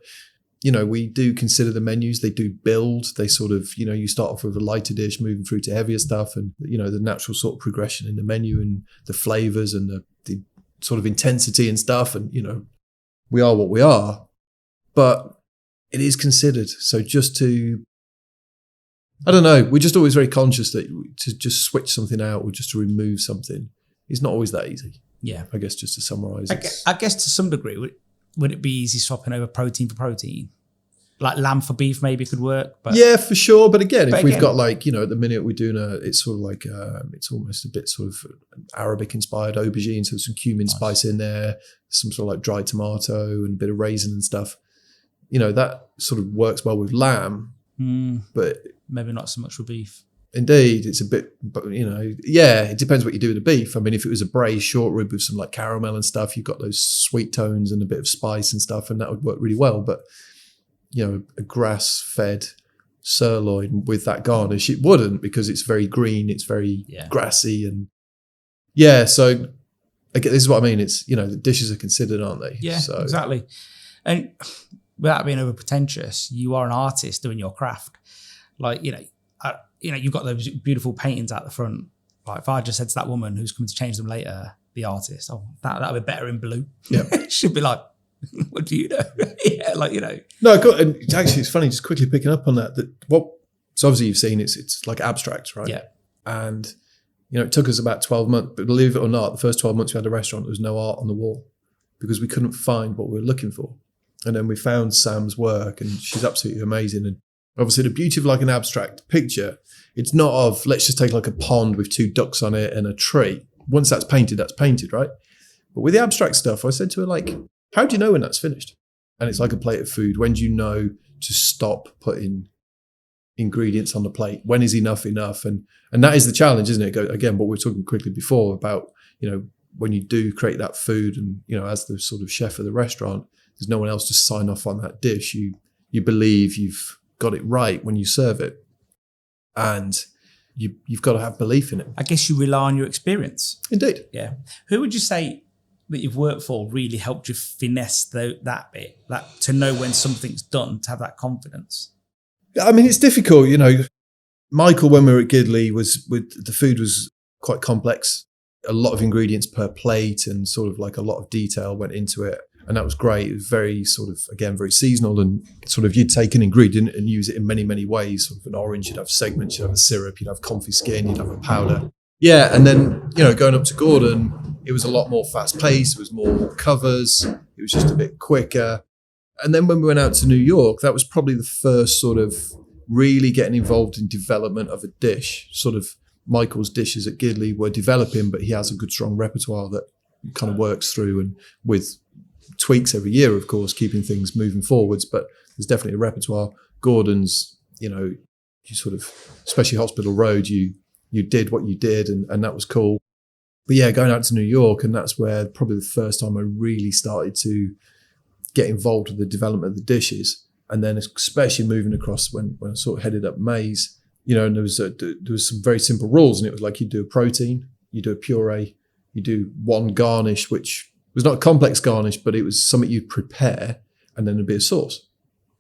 we do consider the menus. They do build. They sort of, you start off with a lighter dish, moving through to heavier stuff, and the natural sort of progression in the menu and the flavors and the sort of intensity and stuff. And we are what we are, but it is considered. So I don't know. We're just always very conscious that to just switch something out or just to remove something is not always that easy. Yeah. I guess just to summarize. I guess to some degree, would it be easy swapping over protein for protein? Like lamb for beef maybe could work. But yeah, for sure. But again, we've got at the minute we're doing it's sort of like, it's almost a bit sort of Arabic inspired aubergine. So some cumin spice in there, some sort of like dried tomato and a bit of raisin and stuff. That sort of works well with lamb, but maybe not so much with beef. Indeed, it's a bit, but it depends what you do with the beef. I mean, if it was a braised short rib with some like caramel and stuff, you've got those sweet tones and a bit of spice and stuff, and that would work really well. But a grass-fed sirloin with that garnish, it wouldn't, because it's very green, it's very grassy, and So again, this is what I mean. It's the dishes are considered, aren't they? Yeah, so. Exactly. And without being over pretentious, you are an artist doing your craft. Like you've got those beautiful paintings out the front. Like if I just said to that woman who's coming to change them later, the artist, that'll be better in blue. Yeah, she'd be like, what do you know? No, and actually, it's funny. Just quickly picking up on that. So obviously you've seen it's like abstract, right? Yeah. And it took us about 12 months, but believe it or not, the first 12 months we had a restaurant, there was no art on the wall because we couldn't find what we were looking for. And then we found Sam's work, and she's absolutely amazing. And obviously the beauty of like an abstract picture, it's not of, let's just take like a pond with 2 ducks on it and a tree. Once that's painted, right? But with the abstract stuff, I said to her, like, how do you know when that's finished? And it's like a plate of food. When do you know to stop putting ingredients on the plate? When is enough? And that is the challenge, isn't it? Again, what we were talking quickly before about, when you do create that food and, as the sort of chef of the restaurant, there's no one else to sign off on that dish. You believe you've got it right when you serve it, and you've got to have belief in it. I guess you rely on your experience. Indeed. Yeah. Who would you say that you've worked for really helped you finesse that bit, that to know when something's done, to have that confidence? I mean, it's difficult. Michael, when we were at Gidleigh, the food was quite complex. A lot of ingredients per plate, and sort of like a lot of detail went into it. And that was great. It was very sort of, again, very seasonal, and sort of you'd take an ingredient and use it in many, many ways. Sort of an orange, you'd have segments, you'd have a syrup, you'd have comfy skin, you'd have a powder. Yeah, and then, going up to Gordon, it was a lot more fast paced. It was more covers. It was just a bit quicker. And then when we went out to New York, that was probably the first sort of really getting involved in development of a dish. Sort of Michael's dishes at Gidleigh were developing, but he has a good, strong repertoire that kind of works through, and with tweaks every year, of course, keeping things moving forwards. But there's definitely a repertoire. Gordon's, you sort of, especially Hospital Road, you did what you did, and that was cool. But yeah, going out to New York, and that's where probably the first time I really started to get involved with the development of the dishes. And then especially moving across when I sort of headed up Maze, and there was some very simple rules, and it was like you do a protein, you do a puree, you do one garnish, which was not a complex garnish, but it was something you'd prepare, and then there'd be a sauce.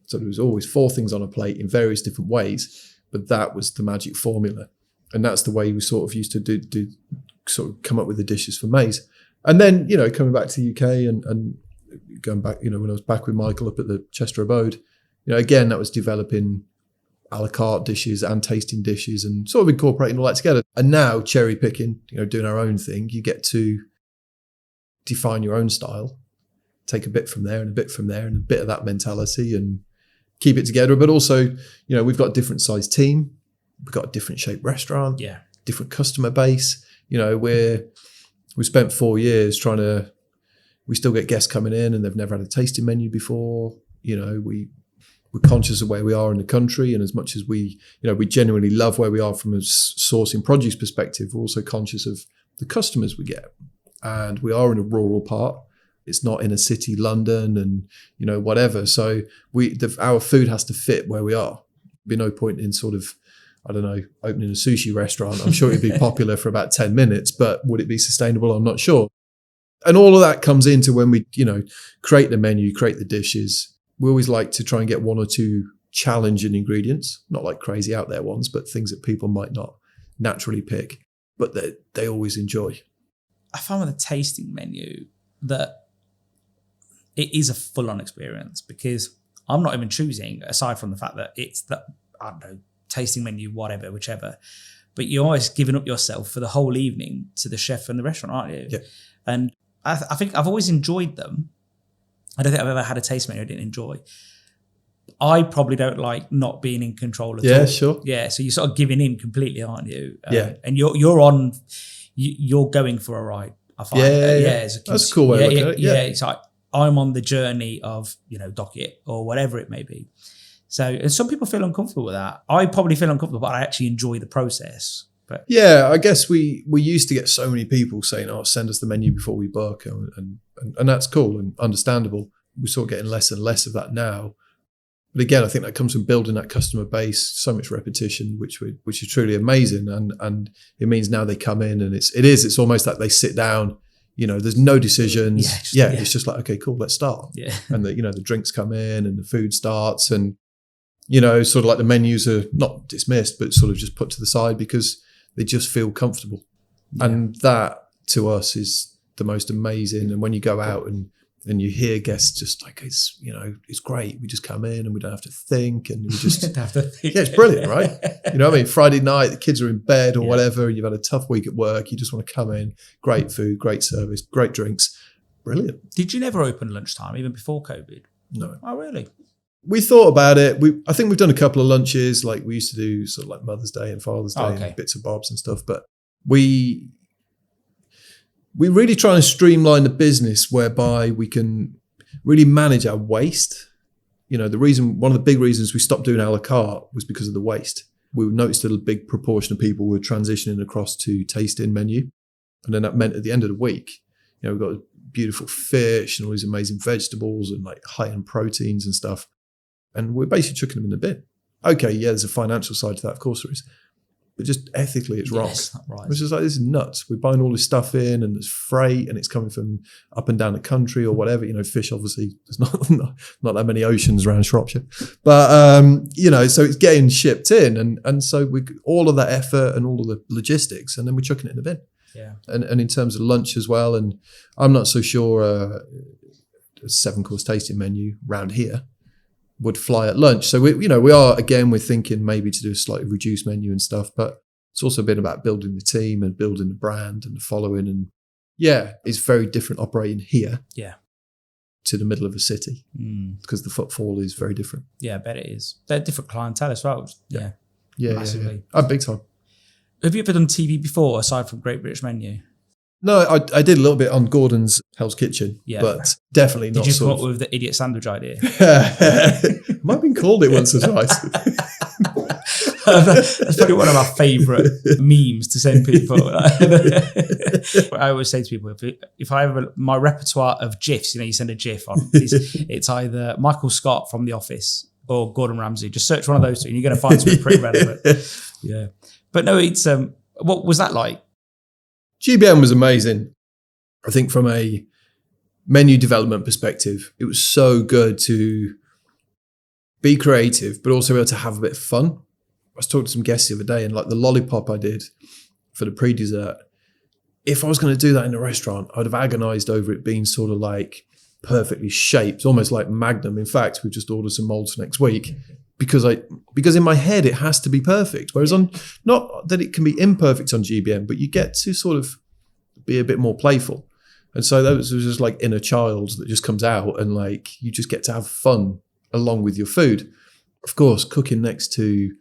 So there was always 4 things on a plate in various different ways, but that was the magic formula. And that's the way we sort of used to do sort of come up with the dishes for Maze. And then, coming back to the UK and going back, when I was back with Michael up at the Chester Abode, again, that was developing a la carte dishes and tasting dishes and sort of incorporating all that together. And now cherry picking, doing our own thing, you get to define your own style, take a bit from there and a bit from there and a bit of that mentality and keep it together. But also, we've got a different size team. We've got a different shaped restaurant, different customer base. We spent 4 years we still get guests coming in and they've never had a tasting menu before. We're conscious of where we are in the country, and as much as we genuinely love where we are from a sourcing produce perspective, we're also conscious of the customers we get. And we are in a rural part. It's not in a city, London, and whatever. So our food has to fit where we are. There'd be no point in sort of, I don't know, opening a sushi restaurant. I'm sure it'd be popular for about 10 minutes, but would it be sustainable? I'm not sure. And all of that comes into when we, create the menu, create the dishes. We always like to try and get one or two challenging ingredients, not like crazy out there ones, but things that people might not naturally pick, but that they always enjoy. I found with a tasting menu that it is a full-on experience, because I'm not even choosing, aside from the fact that it's the, I don't know, tasting menu, whatever, whichever, but you're always giving up yourself for the whole evening to the chef and the restaurant, aren't you? Yeah. And I think I've always enjoyed them. I don't think I've ever had a taste menu I didn't enjoy. I probably don't like not being in control at all. Yeah, sure. Yeah, so you're sort of giving in completely, aren't you? Yeah. And you're going for a ride, I find. Yeah. That's a cool way to look at it. Yeah, it's like I'm on the journey of, Docket or whatever it may be. So, and some people feel uncomfortable with that. I probably feel uncomfortable, but I actually enjoy the process. But yeah, I guess we used to get so many people saying, "Oh, send us the menu before we book," and that's cool and understandable. We're sort of getting less and less of that now. But again, I think that comes from building that customer base, so much repetition, which is truly amazing. And it means now they come in and it's almost like they sit down. There's no decisions. It's just like, okay, cool, let's start. Yeah. And the drinks come in and the food starts, and sort of like the menus are not dismissed, but sort of just put to the side because they just feel comfortable. Yeah. And that to us is the most amazing. And when you go out and you hear guests just like, it's great. We just come in and we don't have to think, and we just have to think. Yeah, it's brilliant, right? You know what I mean? Friday night, the kids are in bed or whatever, and you've had a tough week at work. You just want to come in, great food, great service, great drinks. Brilliant. Did you never open lunchtime even before COVID? No. Oh, really? We thought about it. I think we've done a couple of lunches, like we used to do sort of like Mother's Day and Father's Day and bits and bobs and stuff. But we really try and streamline the business whereby we can really manage our waste. One of the big reasons we stopped doing a la carte was because of the waste. We noticed that a big proportion of people were transitioning across to tasting menu. And then that meant at the end of the week, we've got beautiful fish and all these amazing vegetables and like high-end proteins and stuff. And we're basically chucking them in the bin. Okay, yeah, there's a financial side to that, of course there is. But just ethically, it's wrong. Yes, right. It's just like, this is nuts. We're buying all this stuff in, and there's freight, and it's coming from up and down the country or whatever. Fish, obviously, there's not that many oceans around Shropshire. But, so it's getting shipped in. And so all of that effort and all of the logistics, and then we're chucking it in the bin. Yeah. And in terms of lunch as well, and I'm not so sure a 7-course tasting menu round here would fly at lunch. So we're thinking maybe to do a slightly reduced menu and stuff, but it's also been about building the team and building the brand and the following. And it's very different operating here to the middle of a city because the footfall is very different. Yeah, I bet it is. They're different clientele as well. Yeah. Massively. Oh, big time. Have you ever done TV before aside from Great British Menu? No, I did a little bit on Gordon's Hell's Kitchen, but definitely not. Did you come up with the idiot sandwich idea? Might have been called it once or twice. That's probably one of my favourite memes to send people. I always say to people, if I have my repertoire of GIFs, you send a GIF on, it's either Michael Scott from The Office or Gordon Ramsay. Just search one of those two and you're going to find something pretty relevant. Yeah. But no, it's what was that like? GBM was amazing. I think from a menu development perspective, it was so good to be creative, but also be able to have a bit of fun. I was talking to some guests the other day, and like the lollipop I did for the pre-dessert, if I was going to do that in a restaurant, I'd have agonized over it being sort of like perfectly shaped, almost like Magnum. In fact, we've just ordered some molds for next week because in my head it has to be perfect. Whereas on, not that it can be imperfect on GBM, but you get to sort of be a bit more playful. And so that was just like inner child that just comes out, and like you just get to have fun along with your food. Of course, cooking next to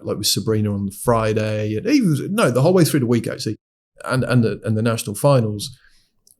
like with Sabrina on the Friday, and even the whole way through the week actually, and the national finals,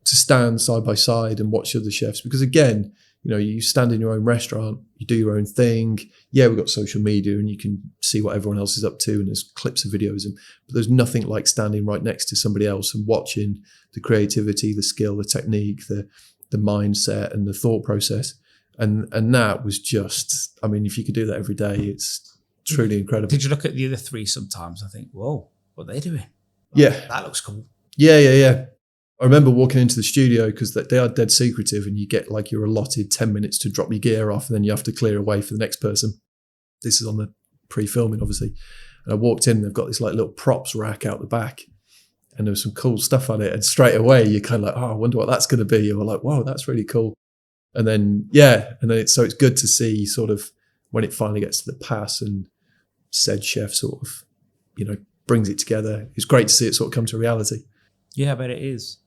to stand side by side and watch other chefs. Because again, you stand in your own restaurant, you do your own thing. Yeah, we've got social media and you can see what everyone else is up to, and there's clips of videos, but there's nothing like standing right next to somebody else and watching the creativity, the skill, the technique, the mindset and the thought process. And that was just, if you could do that every day, it's truly incredible. Did you look at the other three sometimes? I think, whoa, what are they doing? Yeah. That looks cool. Yeah. I remember walking into the studio because they are dead secretive, and you get like you're allotted 10 minutes to drop your gear off, and then you have to clear away for the next person. This is on the pre-filming, obviously. And I walked in, and they've got this like little props rack out the back, and there was some cool stuff on it. And straight away, you're kind of like, oh, I wonder what that's going to be. You're like, wow, that's really cool. And then, so it's good to see sort of when it finally gets to the pass and said chef sort of, brings it together. It's great to see it sort of come to reality. Yeah, but it is.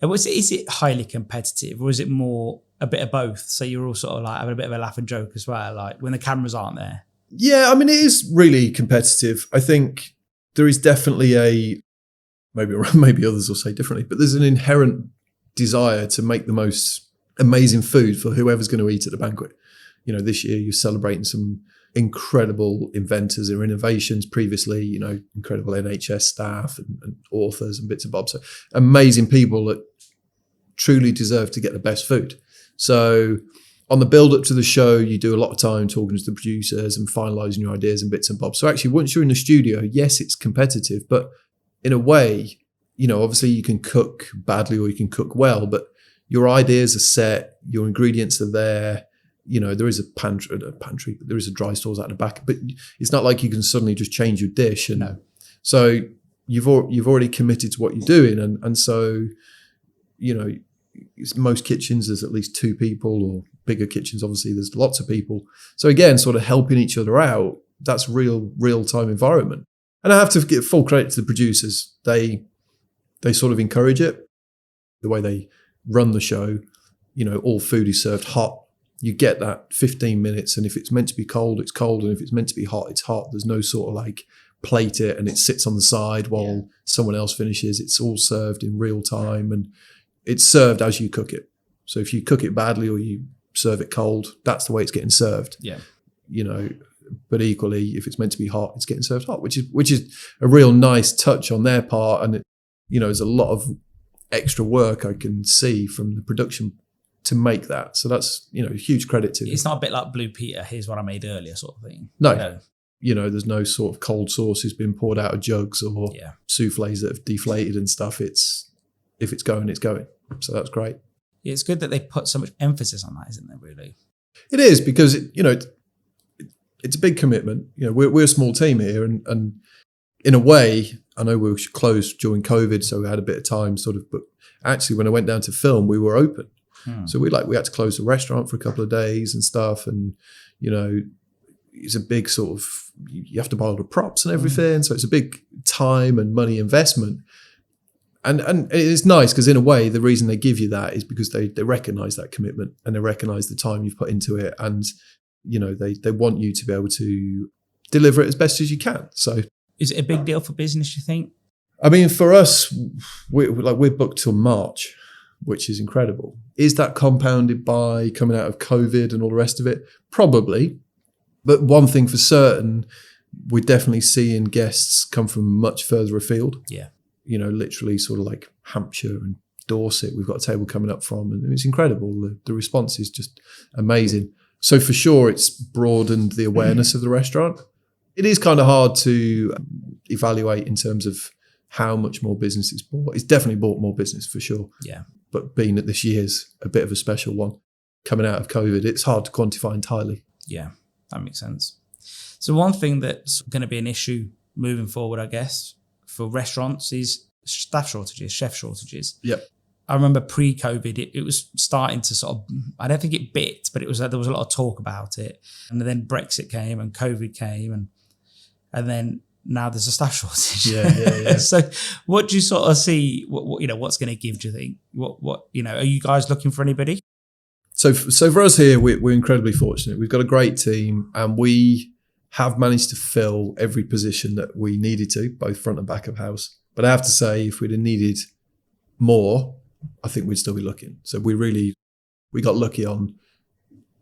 And is it highly competitive, or is it more a bit of both? So you're all sort of like having a bit of a laugh and joke as well, like when the cameras aren't there? Yeah, I mean, it is really competitive. I think there is definitely maybe others will say differently, but there's an inherent desire to make the most amazing food for whoever's going to eat at the banquet. This year you're celebrating some incredible inventors or innovations previously, incredible NHS staff and authors and bits and bobs. So amazing people that truly deserve to get the best food. So on the build up to the show, you do a lot of time talking to the producers and finalising your ideas and bits and bobs. So actually, once you're in the studio, yes, it's competitive, but in a way, obviously you can cook badly or you can cook well, but your ideas are set, your ingredients are there. There is a pantry, but there is a dry stores out the back. But it's not like you can suddenly just change your dish. And no. So you've already committed to what you're doing, and so most kitchens there's at least 2 people, or bigger kitchens obviously there's lots of people. So again, sort of helping each other out. That's real time environment. And I have to give full credit to the producers. They sort of encourage it. The way they run the show, all food is served hot. You get that 15 minutes, and if it's meant to be cold, it's cold, and if it's meant to be hot, it's hot. There's no sort of like plate it and it sits on the side while someone else finishes. It's all served in real time, and it's served as you cook it. So if you cook it badly or you serve it cold, that's the way it's getting served. Yeah. But equally, if it's meant to be hot, it's getting served hot, which is a real nice touch on their part. And there's a lot of extra work I can see from the production to make that. So that's, huge credit to It's not a bit like Blue Peter, here's what I made earlier sort of thing. No. There's no sort of cold sauces being poured out of jugs or souffles that have deflated and stuff. If it's going, it's going. So that's great. Yeah, it's good that they put so much emphasis on that, isn't there, really? It is, because, it's a big commitment. We're a small team here, and in a way, I know we were closed during COVID, so we had a bit of time sort of, but actually when I went down to film, we were open. So we had to close the restaurant for a couple of days and stuff. And, it's a big sort of, you have to buy all the props and everything. So it's a big time and money investment. And it's nice because in a way, the reason they give you that is because they recognize that commitment, and they recognize the time you've put into it. And, they want you to be able to deliver it as best as you can. So is it a big deal for business, you think? I mean, for us, we're booked till March, which is incredible. Is that compounded by coming out of COVID and all the rest of it? Probably. But one thing for certain, we're definitely seeing guests come from much further afield. Yeah. Literally sort of like Hampshire and Dorset, we've got a table coming up from, and it's incredible. The response is just amazing. So for sure, it's broadened the awareness of the restaurant. It is kind of hard to evaluate in terms of how much more business it's bought. It's definitely bought more business for sure. Yeah. But being that this year's a bit of a special one, coming out of COVID, it's hard to quantify entirely. Yeah, that makes sense. So one thing that's going to be an issue moving forward, I guess, for restaurants is staff shortages, chef shortages. Yep. I remember pre-COVID, it was starting to sort of, I don't think it bit, but there was a lot of talk about it. And then Brexit came and COVID came, and then now there's a staff shortage. Yeah. So what do you sort of see, what's going to give, do you think? Are you guys looking for anybody? So for us here, we're incredibly fortunate. We've got a great team, and we have managed to fill every position that we needed to, both front and back of house. But I have to say, if we'd have needed more, I think we'd still be looking. So we got lucky on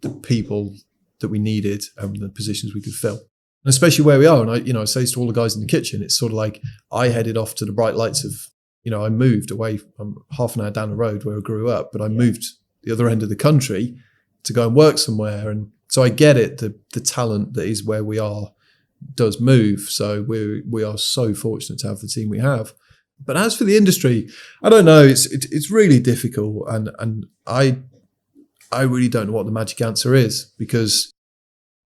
the people that we needed and the positions we could fill. And especially where we are. And I say to all the guys in the kitchen, it's sort of like I headed off to the bright lights of, I moved away from half an hour down the road where I grew up, but I moved the other end of the country to go and work somewhere. And so I get it, the talent that is where we are does move. So we are so fortunate to have the team we have. But as for the industry, I don't know. It's really difficult, and I really don't know what the magic answer is, because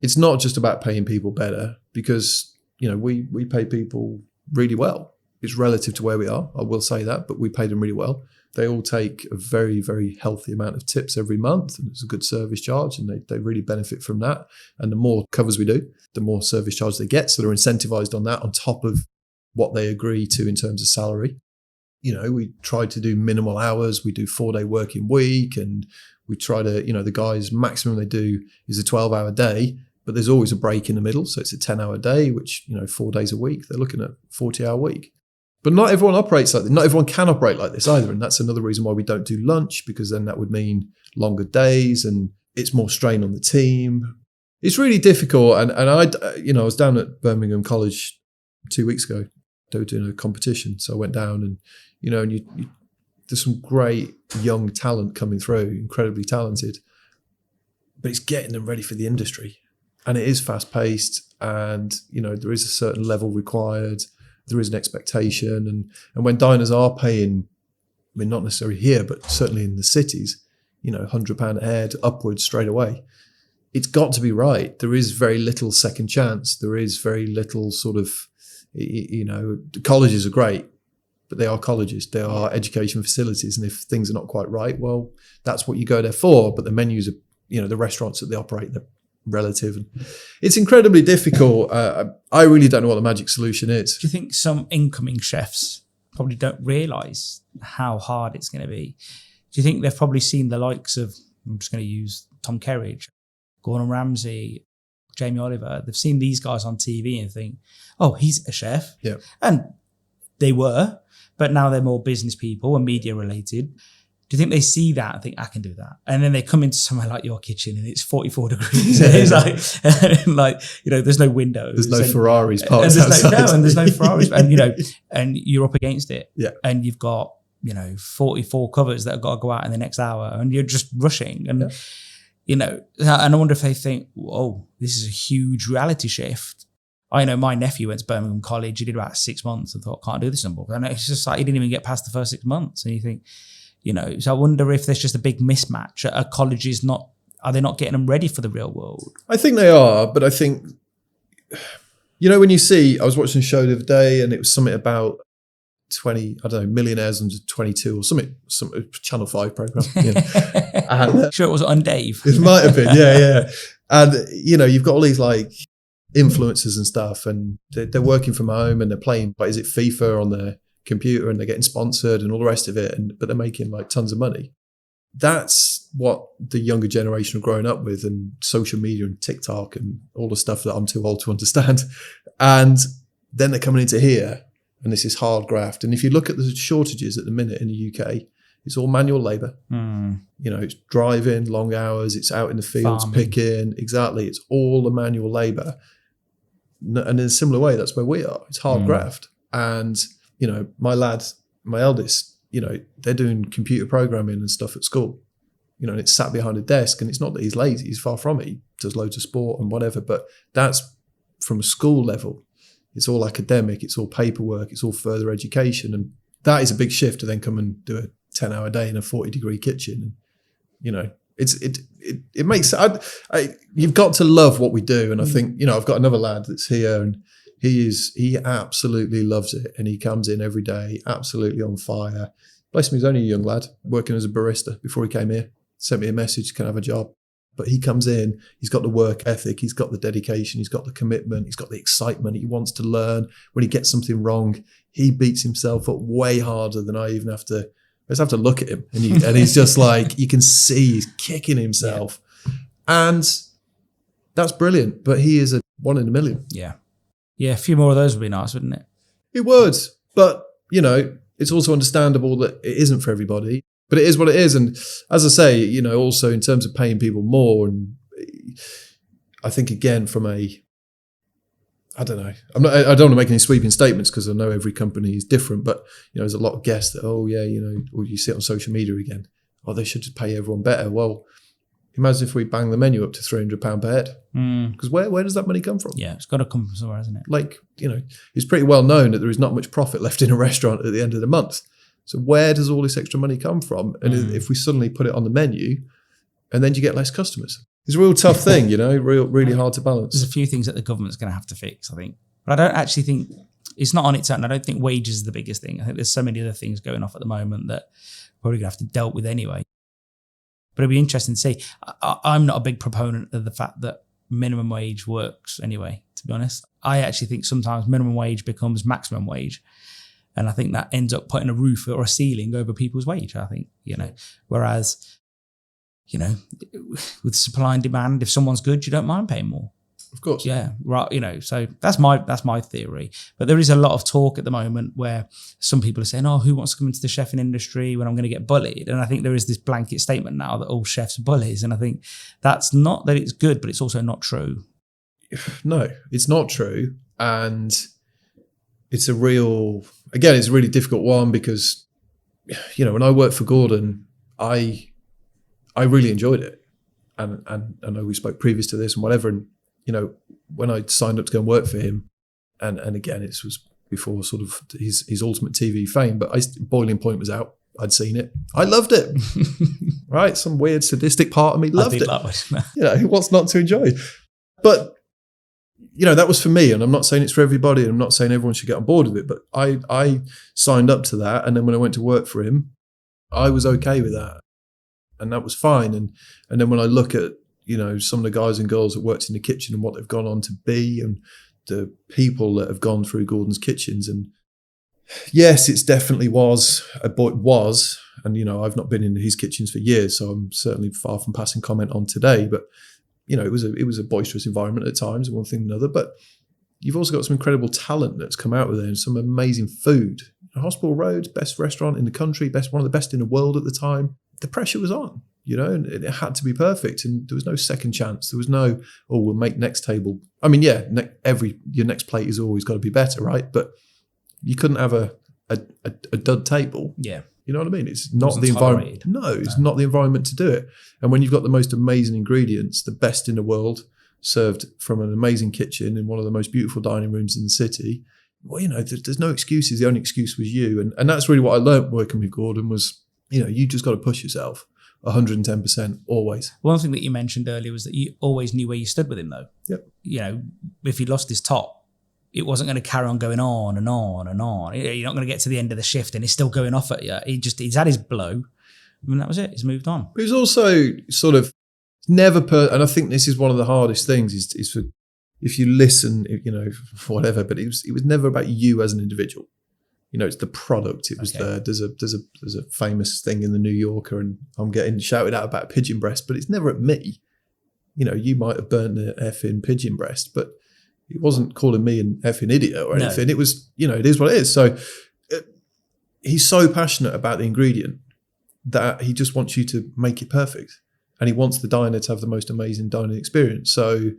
it's not just about paying people better, because we pay people really well. It's relative to where we are, I will say that, but we pay them really well. They all take a very, very healthy amount of tips every month, and it's a good service charge, and they really benefit from that. And the more covers we do, the more service charge they get. So they're incentivized on that on top of what they agree to in terms of salary. We try to do minimal hours. We do 4-day working week, and we try to, the guys, maximum they do is a 12-hour day, but there's always a break in the middle. So it's a 10-hour day, which, 4 days a week, they're looking at 40-hour week. But not everyone operates like this. Not everyone can operate like this either. And that's another reason why we don't do lunch, because then that would mean longer days and it's more strain on the team. It's really difficult. And I was down at Birmingham College 2 weeks ago. They were doing a competition. So I went down and, there's some great young talent coming through, incredibly talented, but it's getting them ready for the industry. And it is fast paced, and, there is a certain level required. There is an expectation. And when diners are paying, not necessarily here, but certainly in the cities, £100 a head upwards straight away, it's got to be right. There is very little second chance. There is very little sort of, colleges are great, but they are colleges. They are education facilities. And if things are not quite right, well, that's what you go there for. But the menus are, the restaurants that they operate, they're relative. And it's incredibly difficult. I really don't know what the magic solution is. Do you think some incoming chefs probably don't realise how hard it's going to be? Do you think they've probably seen the likes of, I'm just going to use Tom Kerridge, Gordon Ramsay, Jamie Oliver? They've seen these guys on TV and think, oh, he's a chef. Yeah. And they were, but now they're more business people and media related. Do you think they see that and think, I can do that? And then they come into somewhere like your kitchen and it's 44 degrees. And it's like, there's no windows. There's no Ferraris parked outside. And there's no Ferraris. And you're up against it. Yeah. And you've got, 44 covers that have got to go out in the next hour, and you're just rushing. And, and I wonder if they think, oh, this is a huge reality shift. I know my nephew went to Birmingham College. He did about 6 months and thought, can't do this anymore. And it's just like, he didn't even get past the first 6 months. And you think, so I wonder if there's just a big mismatch. Are colleges are they not getting them ready for the real world? I think they are, but I think, when you see, I was watching a show the other day and it was something about 20, millionaires under 22 or something, some Channel 5 program. And, sure it was on Dave. It might have been, yeah. And, you've got all these like influencers and stuff, and they're working from home and they're playing, is it FIFA on their computer, and they're getting sponsored and all the rest of it, but they're making like tons of money. That's what the younger generation are growing up with, and social media and TikTok and all the stuff that I'm too old to understand. And then they're coming into here, and this is hard graft. And if you look at the shortages at the minute in the UK, it's all manual labour. It's driving, long hours, it's out in the fields, farming, picking. Exactly. It's all the manual labour. And in a similar way, that's where we are. It's hard graft. And my lad, my eldest, they're doing computer programming and stuff at school, and it's sat behind a desk, and it's not that he's lazy. He's far from it. He does loads of sport and whatever, but that's from a school level. It's all academic. It's all paperwork. It's all further education. And that is a big shift to then come and do a 10-hour day in a 40-degree kitchen. And, it makes, you've got to love what we do. And I think, I've got another lad that's here, and he absolutely loves it, and he comes in every day absolutely on fire. Bless him, he's only a young lad working as a barista before he came here. Sent me a message, can I have a job? But he comes in, he's got the work ethic, he's got the dedication, he's got the commitment, he's got the excitement, he wants to learn. When he gets something wrong, he beats himself up way harder than I even have to. I just have to look at him, and he's just like, you can see he's kicking himself. Yeah. And that's brilliant, but he is a 1 in a million. Yeah. Yeah, a few more of those would be nice, wouldn't it? It would. But, it's also understandable that it isn't for everybody. But it is what it is. And as I say, also in terms of paying people more, and I think, again, from I don't know. I don't want to make any sweeping statements, because I know every company is different. But, there's a lot of guests that, or you see it on social media again, they should just pay everyone better. Well, Imagine if we bang the menu up to £300 per head. Because where does that money come from? Yeah, it's got to come from somewhere, hasn't it? Like, it's pretty well known that there is not much profit left in a restaurant at the end of the month. So where does all this extra money come from? And if we suddenly put it on the menu, and then you get less customers. It's a real tough thing, really hard to balance. There's a few things that the government's going to have to fix, I think. But I don't actually think, it's not on its own. I don't think wages is the biggest thing. I think there's so many other things going off at the moment that we're probably going to have to deal with anyway. But it'll be interesting to see. I'm not a big proponent of the fact that minimum wage works anyway, to be honest. I actually think sometimes minimum wage becomes maximum wage. And I think that ends up putting a roof or a ceiling over people's wage, I think, Whereas, with supply and demand, if someone's good, you don't mind paying more. Of course. Yeah, right. So that's my theory. But there is a lot of talk at the moment where some people are saying, "Oh, who wants to come into the chefing industry when I'm going to get bullied?" And I think there is this blanket statement now that all chefs are bullies, and I think that's not that it's good, but it's also not true. No, it's not true, and it's a really difficult one because, when I worked for Gordon, I really enjoyed it, and I know we spoke previous to this and whatever, and when I signed up to go and work for him, and again, it was before sort of his ultimate TV fame, but Boiling Point was out. I'd seen it. I loved it. Right? Some weird sadistic part of me loved it. Love it. Who wants not to enjoy it? But, that was for me, and I'm not saying it's for everybody, and I'm not saying everyone should get on board with it, but I signed up to that, and then when I went to work for him, I was okay with that. And that was fine. And then when I look at, some of the guys and girls that worked in the kitchen and what they've gone on to be, and the people that have gone through Gordon's kitchens, and yes, it's definitely was, and I've not been in his kitchens for years, so I'm certainly far from passing comment on today, but it was a boisterous environment at times, and one thing and another, but you've also got some incredible talent that's come out of there and some amazing food. Hospital Road, best restaurant in the country, one of the best in the world at the time. The pressure was on, and it had to be perfect, and there was no second chance. There was no, we'll make next table. I mean, yeah, your next plate is always got to be better, right? But you couldn't have a dud table. Yeah. You know what I mean? It's not the environment. No, it's not the environment to do it. And when you've got the most amazing ingredients, the best in the world, served from an amazing kitchen in one of the most beautiful dining rooms in the city, well, there's no excuses. The only excuse was you. And that's really what I learned working with Gordon was, you just got to push yourself 110% always. One thing that you mentioned earlier was that you always knew where you stood with him, though. Yep. If he lost his top, it wasn't going to carry on going on and on and on. You're not going to get to the end of the shift and he's still going off at you. He's had his blow, and that was it. He's moved on. But he's also sort of never and I think this is one of the hardest things is for, if you listen, whatever, but it was never about you as an individual. It's the product. It was there's a famous thing in the New Yorker, and I'm getting shouted out about pigeon breast, but it's never at me. You might have burnt the effing pigeon breast, but it wasn't calling me an effing idiot or anything. No. It was, it is what it is. So he's so passionate about the ingredient that he just wants you to make it perfect, and he wants the diner to have the most amazing dining experience. So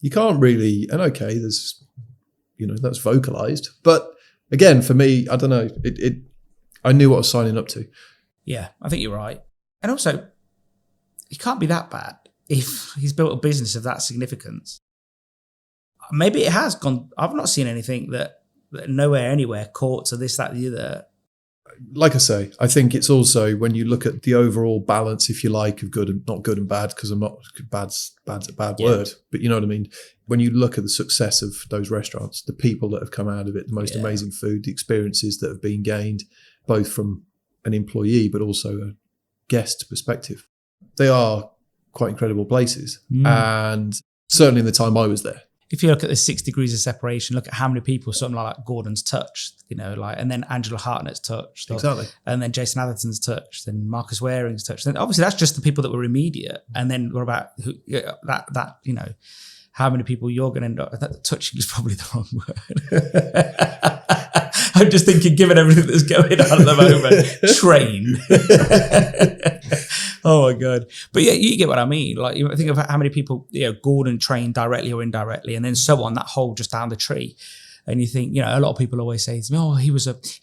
you can't really, and there's, that's vocalized, but again, for me, I don't know. I knew what I was signing up to. Yeah, I think you're right. And also, it can't be that bad if he's built a business of that significance. Maybe it has gone. I've not seen anything that nowhere, anywhere, courts or this, that, the other. Like I say, I think it's also when you look at the overall balance, if you like, of good and not good and bad, because I'm not, bad's a bad word, but you know what I mean? When you look at the success of those restaurants, the people that have come out of it, the most amazing food, the experiences that have been gained, both from an employee, but also a guest perspective, they are quite incredible places. And certainly in the time I was there. If you look at the 6 degrees of separation, look at how many people something like Gordon's touched, and then Angela Hartnett's touched. Exactly. And then Jason Atherton's touched, and Marcus Waring's touched. And obviously that's just the people that were immediate. And then what about how many people you're going to end up, touching is probably the wrong word. I'm just thinking, given everything that's going on at the moment, train. Oh my God. But yeah, you get what I mean. Like, you think of how many people, Gordon trained directly or indirectly, and then so on, that hole just down the tree. And you think, a lot of people always say to me, he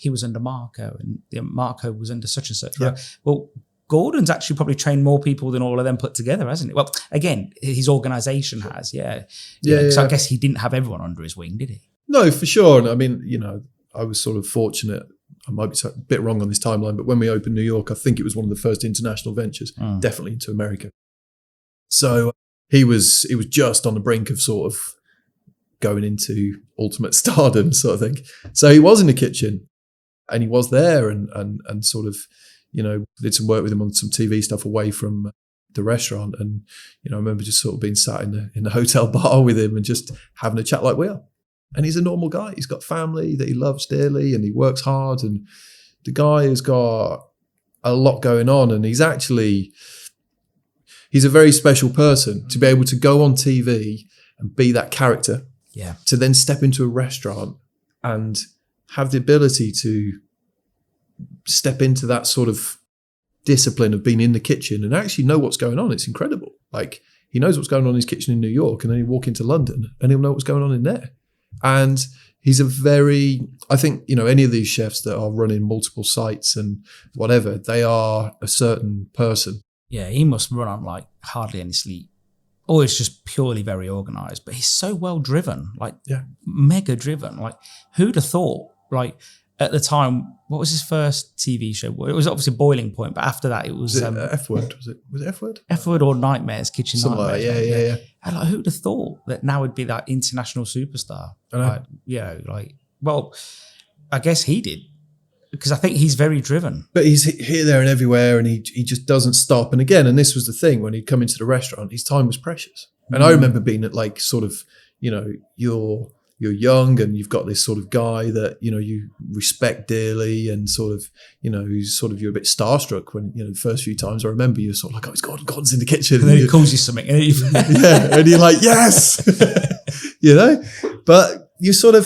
was under Marco, and Marco was under such and such. Right? Yeah. Well, Gordon's actually probably trained more people than all of them put together, hasn't he? Well, again, his organisation has, So I guess he didn't have everyone under his wing, did he? No, for sure. And I mean, I was sort of fortunate. I might be a bit wrong on this timeline, but when we opened New York, I think it was one of the first international ventures, definitely into America. So he was just on the brink of sort of going into ultimate stardom sort of thing. So he was in the kitchen and he was there and sort of, did some work with him on some TV stuff away from the restaurant. And, I remember just sort of being sat in the hotel bar with him and just having a chat like we are. And he's a normal guy. He's got family that he loves dearly and he works hard. And the guy has got a lot going on. And he's a very special person to be able to go on TV and be that character. Yeah. To then step into a restaurant and have the ability to step into that sort of discipline of being in the kitchen and actually know what's going on. It's incredible. Like, he knows what's going on in his kitchen in New York, and then he'll walk into London and he'll know what's going on in there. And he's I think, any of these chefs that are running multiple sites and whatever, they are a certain person. Yeah, he must run on like hardly any sleep. Or it's just purely very organised. But he's so well driven, mega driven. Like, who'd have thought, like, at the time, what was his first TV show? Well, it was obviously Boiling Point, but after that, it was F Word. Was it F Word? F Word or Nightmares, Kitchen Something Nightmares. Like that. Yeah. And like, who'd have thought that now would be that international superstar? I guess he did, because I think he's very driven. But he's here, there, and everywhere, and he just doesn't stop. And again, and this was the thing, when he'd come into the restaurant, his time was precious. And I remember being at like sort of, you're young and you've got this sort of guy that, you respect dearly and sort of, who's sort of, you're a bit starstruck when, the first few times I remember you're sort of like, oh, it's Gordon's in the kitchen. And then he calls you something. And and you're like, yes, but you sort of,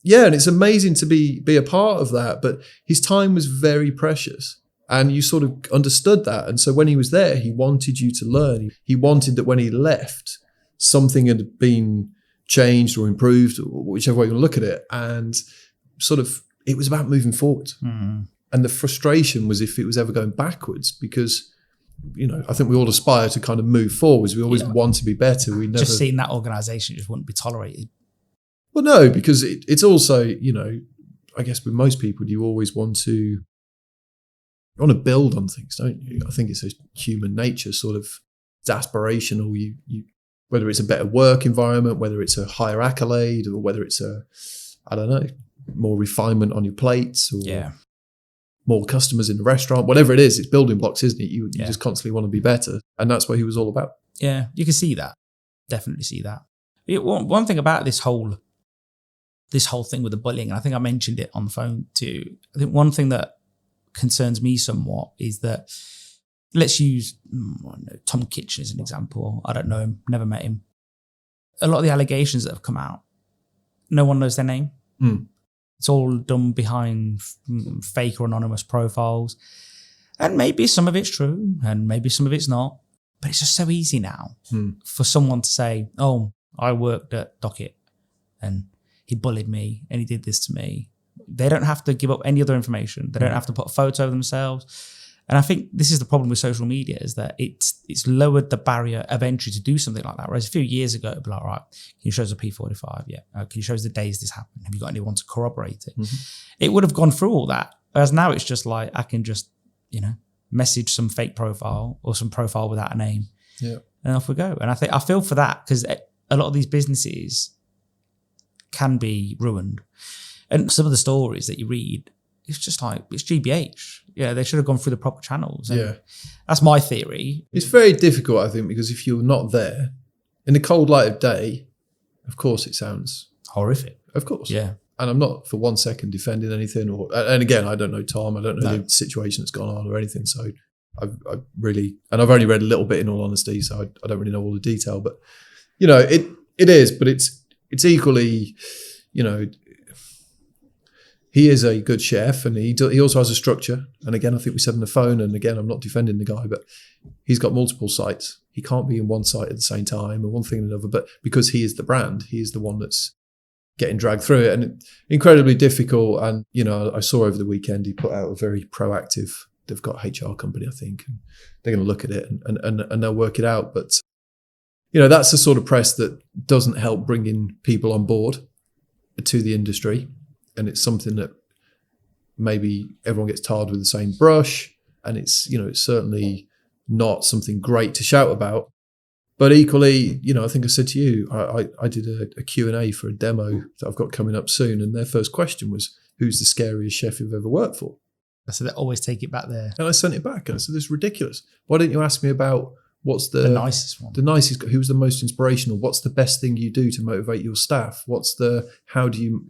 and it's amazing to be a part of that. But his time was very precious and you sort of understood that. And so when he was there, he wanted you to learn. He wanted that when he left, something had been changed or improved, or whichever way you want to look at it. And sort of, it was about moving forward. Mm-hmm. And the frustration was if it was ever going backwards, because, I think we all aspire to kind of move forwards. We always want to be better. We never just seeing that organisation just wouldn't be tolerated. Well, no, because it's also, I guess with most people, you always want to build on things, don't you? I think it's a human nature, sort of, it's aspirational. You whether it's a better work environment, whether it's a higher accolade, or whether it's more refinement on your plates, or more customers in the restaurant, whatever it is, it's building blocks, isn't it? You just constantly want to be better. And that's what he was all about. Yeah, you can see that. Definitely see that. One thing about this whole thing with the bullying, and I think I mentioned it on the phone too. I think one thing that concerns me somewhat is that, let's use Tom Kitchen as an example. I don't know him, never met him. A lot of the allegations that have come out, no one knows their name. Mm. It's all done behind fake or anonymous profiles. And maybe some of it's true and maybe some of it's not. But it's just so easy now for someone to say, oh, I worked at Docket and he bullied me and he did this to me. They don't have to give up any other information. They don't have to put a photo of themselves. And I think this is the problem with social media, is that it's lowered the barrier of entry to do something like that. Whereas a few years ago, it'd be like, right, can you show us a P45? Yeah. Can you show us the days this happened? Have you got anyone to corroborate it? Mm-hmm. It would have gone through all that. Whereas now it's just like, I can just, message some fake profile or some profile without a name. Yeah. And off we go. And I feel for that, because a lot of these businesses can be ruined. And some of the stories that you read, it's just like, it's GBH. Yeah, they should have gone through the proper channels. And that's my theory. It's very difficult, I think, because if you're not there, in the cold light of day, of course it sounds horrific. Of course. Yeah. And I'm not for 1 second defending anything. And again, I don't know Tom. I don't know the situation that's gone on or anything. So I've only read a little bit, in all honesty, so I don't really know all the detail. But, it is, but it's equally, he is a good chef, and he also has a structure. And again, I think we said on the phone, and again, I'm not defending the guy, but he's got multiple sites. He can't be in one site at the same time, and one thing and another. But because he is the brand, he is the one that's getting dragged through it, and incredibly difficult. And, I saw over the weekend, he put out a very proactive they've got a HR company, I think, and they're going to look at it and they'll work it out. But, that's the sort of press that doesn't help bringing people on board to the industry. And it's something that maybe everyone gets tarred with the same brush. And it's, it's certainly not something great to shout about. But equally, I think I said to you, I did a Q&A for a demo that I've got coming up soon. And their first question was, who's the scariest chef you've ever worked for? So they always take it back there. And I sent it back and I said, this is ridiculous. Why didn't you ask me about what's the nicest one? The nicest, who's the most inspirational? What's the best thing you do to motivate your staff? How do you,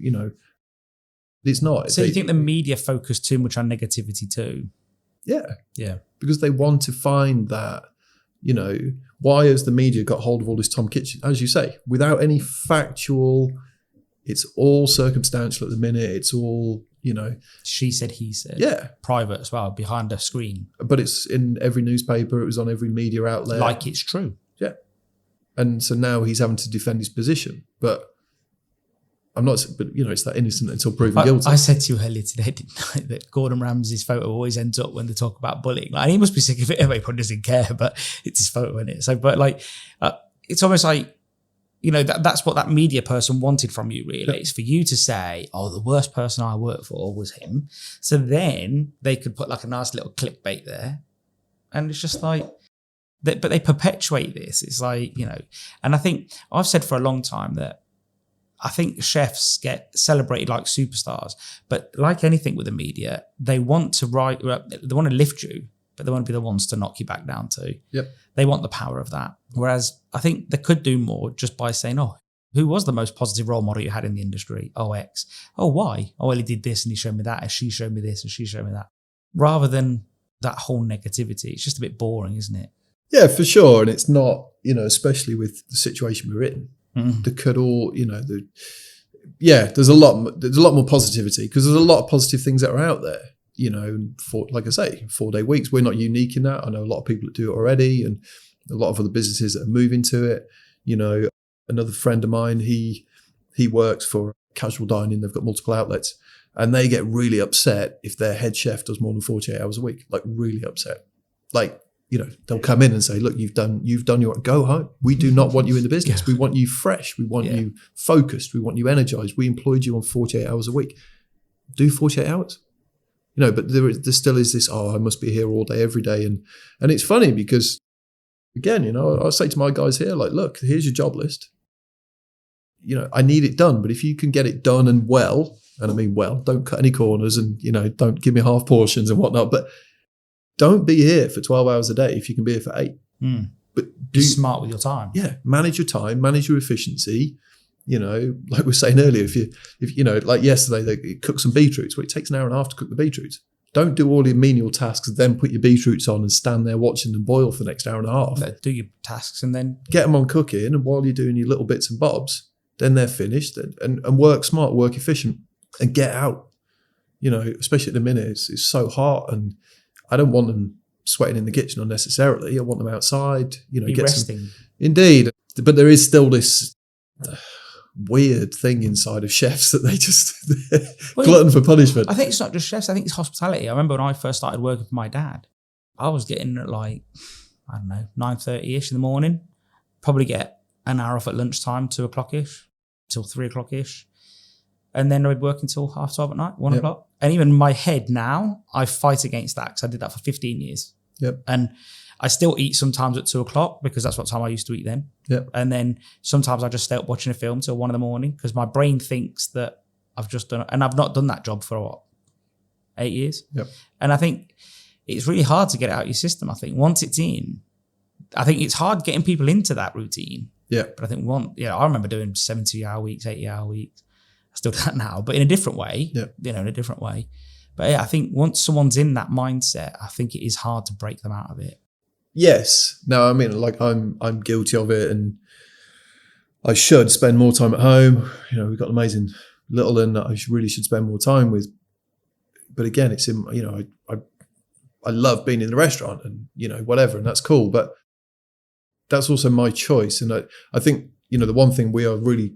it's not. So you think the media focus too much on negativity too? Yeah. Yeah. Because they want to find that, why has the media got hold of all this Tom Kitchen? As you say, without any factual, it's all circumstantial at the minute. It's all, She said, he said. Yeah. Private as well, behind a screen. But it's in every newspaper. It was on every media outlet. Like it's true. Yeah. And so now he's having to defend his position. But I'm not, it's that innocent until proven guilty. I said to you earlier today, didn't I, that Gordon Ramsay's photo always ends up when they talk about bullying. Like, he must be sick of it anyway, probably doesn't care, but it's his photo, isn't it? So, but it's almost like, that's what that media person wanted from you, really. Yeah. It's for you to say, oh, the worst person I worked for was him. So then they could put like a nice little clickbait there. And it's just like, but they perpetuate this. It's like, and I think I've said for a long time that I think chefs get celebrated like superstars, but like anything with the media, they want to lift you, but they want to be the ones to knock you back down too. Yep. They want the power of that. Whereas I think they could do more just by saying, oh, who was the most positive role model you had in the industry? Oh, X. Oh, why? Oh, well, he did this and he showed me that, and she showed me this and she showed me that. Rather than that whole negativity. It's just a bit boring, isn't it? Yeah, for sure. And it's not, especially with the situation we're in. Mm. That could all, there's a lot more positivity because there's a lot of positive things that are out there, like I say, 4-day weeks. We're not unique in that. I know a lot of people that do it already and a lot of other businesses that are moving to it. Another friend of mine, he works for casual dining. They've got multiple outlets and they get really upset if their head chef does more than 48 hours a week, like really upset. Like, they'll come in and say, look, you've done your, go home. We do not want you in the business. Yeah. We want you fresh. We want you focused. We want you energized. We employed you on 48 hours a week. Do 48 hours. But there still is this, I must be here all day, every day. And it's funny because, again, I'll say to my guys here, like, look, here's your job list. I need it done. But if you can get it done and well, and I mean well, don't cut any corners and, don't give me half portions and whatnot. But don't be here for 12 hours a day if you can be here for 8. Mm. But be smart with your time. Yeah, manage your time, manage your efficiency. Like we were saying earlier, if like yesterday, they cooked some beetroots. Well, it takes an hour and a half to cook the beetroots. Don't do all your menial tasks, then put your beetroots on and stand there watching them boil for the next hour and a half. Do your tasks and then get them on cooking. And while you're doing your little bits and bobs, then they're finished. And work smart, work efficient, and get out. Especially at the minute, it's so hot and I don't want them sweating in the kitchen unnecessarily. I want them outside, be get resting. Indeed. But there is still this weird thing inside of chefs that they just glutton for punishment. I think it's not just chefs. I think it's hospitality. I remember when I first started working for my dad, I was getting at 9:30ish in the morning, probably get an hour off at lunchtime, 2 o'clock-ish, till 3 o'clock-ish. And then I'd work until 12:30 at night, 1 o'clock. And even in my head now, I fight against that because I did that for 15 years. Yep. And I still eat sometimes at 2 o'clock because that's what time I used to eat then. Yep. And then sometimes I just stay up watching a film till 1 a.m. because my brain thinks that I've just done it. And I've not done that job for 8 years. Yep. And I think it's really hard to get it out of your system. I think once it's in, I think it's hard getting people into that routine. Yeah. But I think I remember doing 70-hour weeks, 80-hour weeks. I still do that now, but in a different way, in a different way. But I think once someone's in that mindset, I think it is hard to break them out of it. Yes. No, I mean, like I'm guilty of it and I should spend more time at home. We've got an amazing little one that I really should spend more time with. But again, it's in, I love being in the restaurant and, whatever, and that's cool. But that's also my choice. And I think, the one thing we are really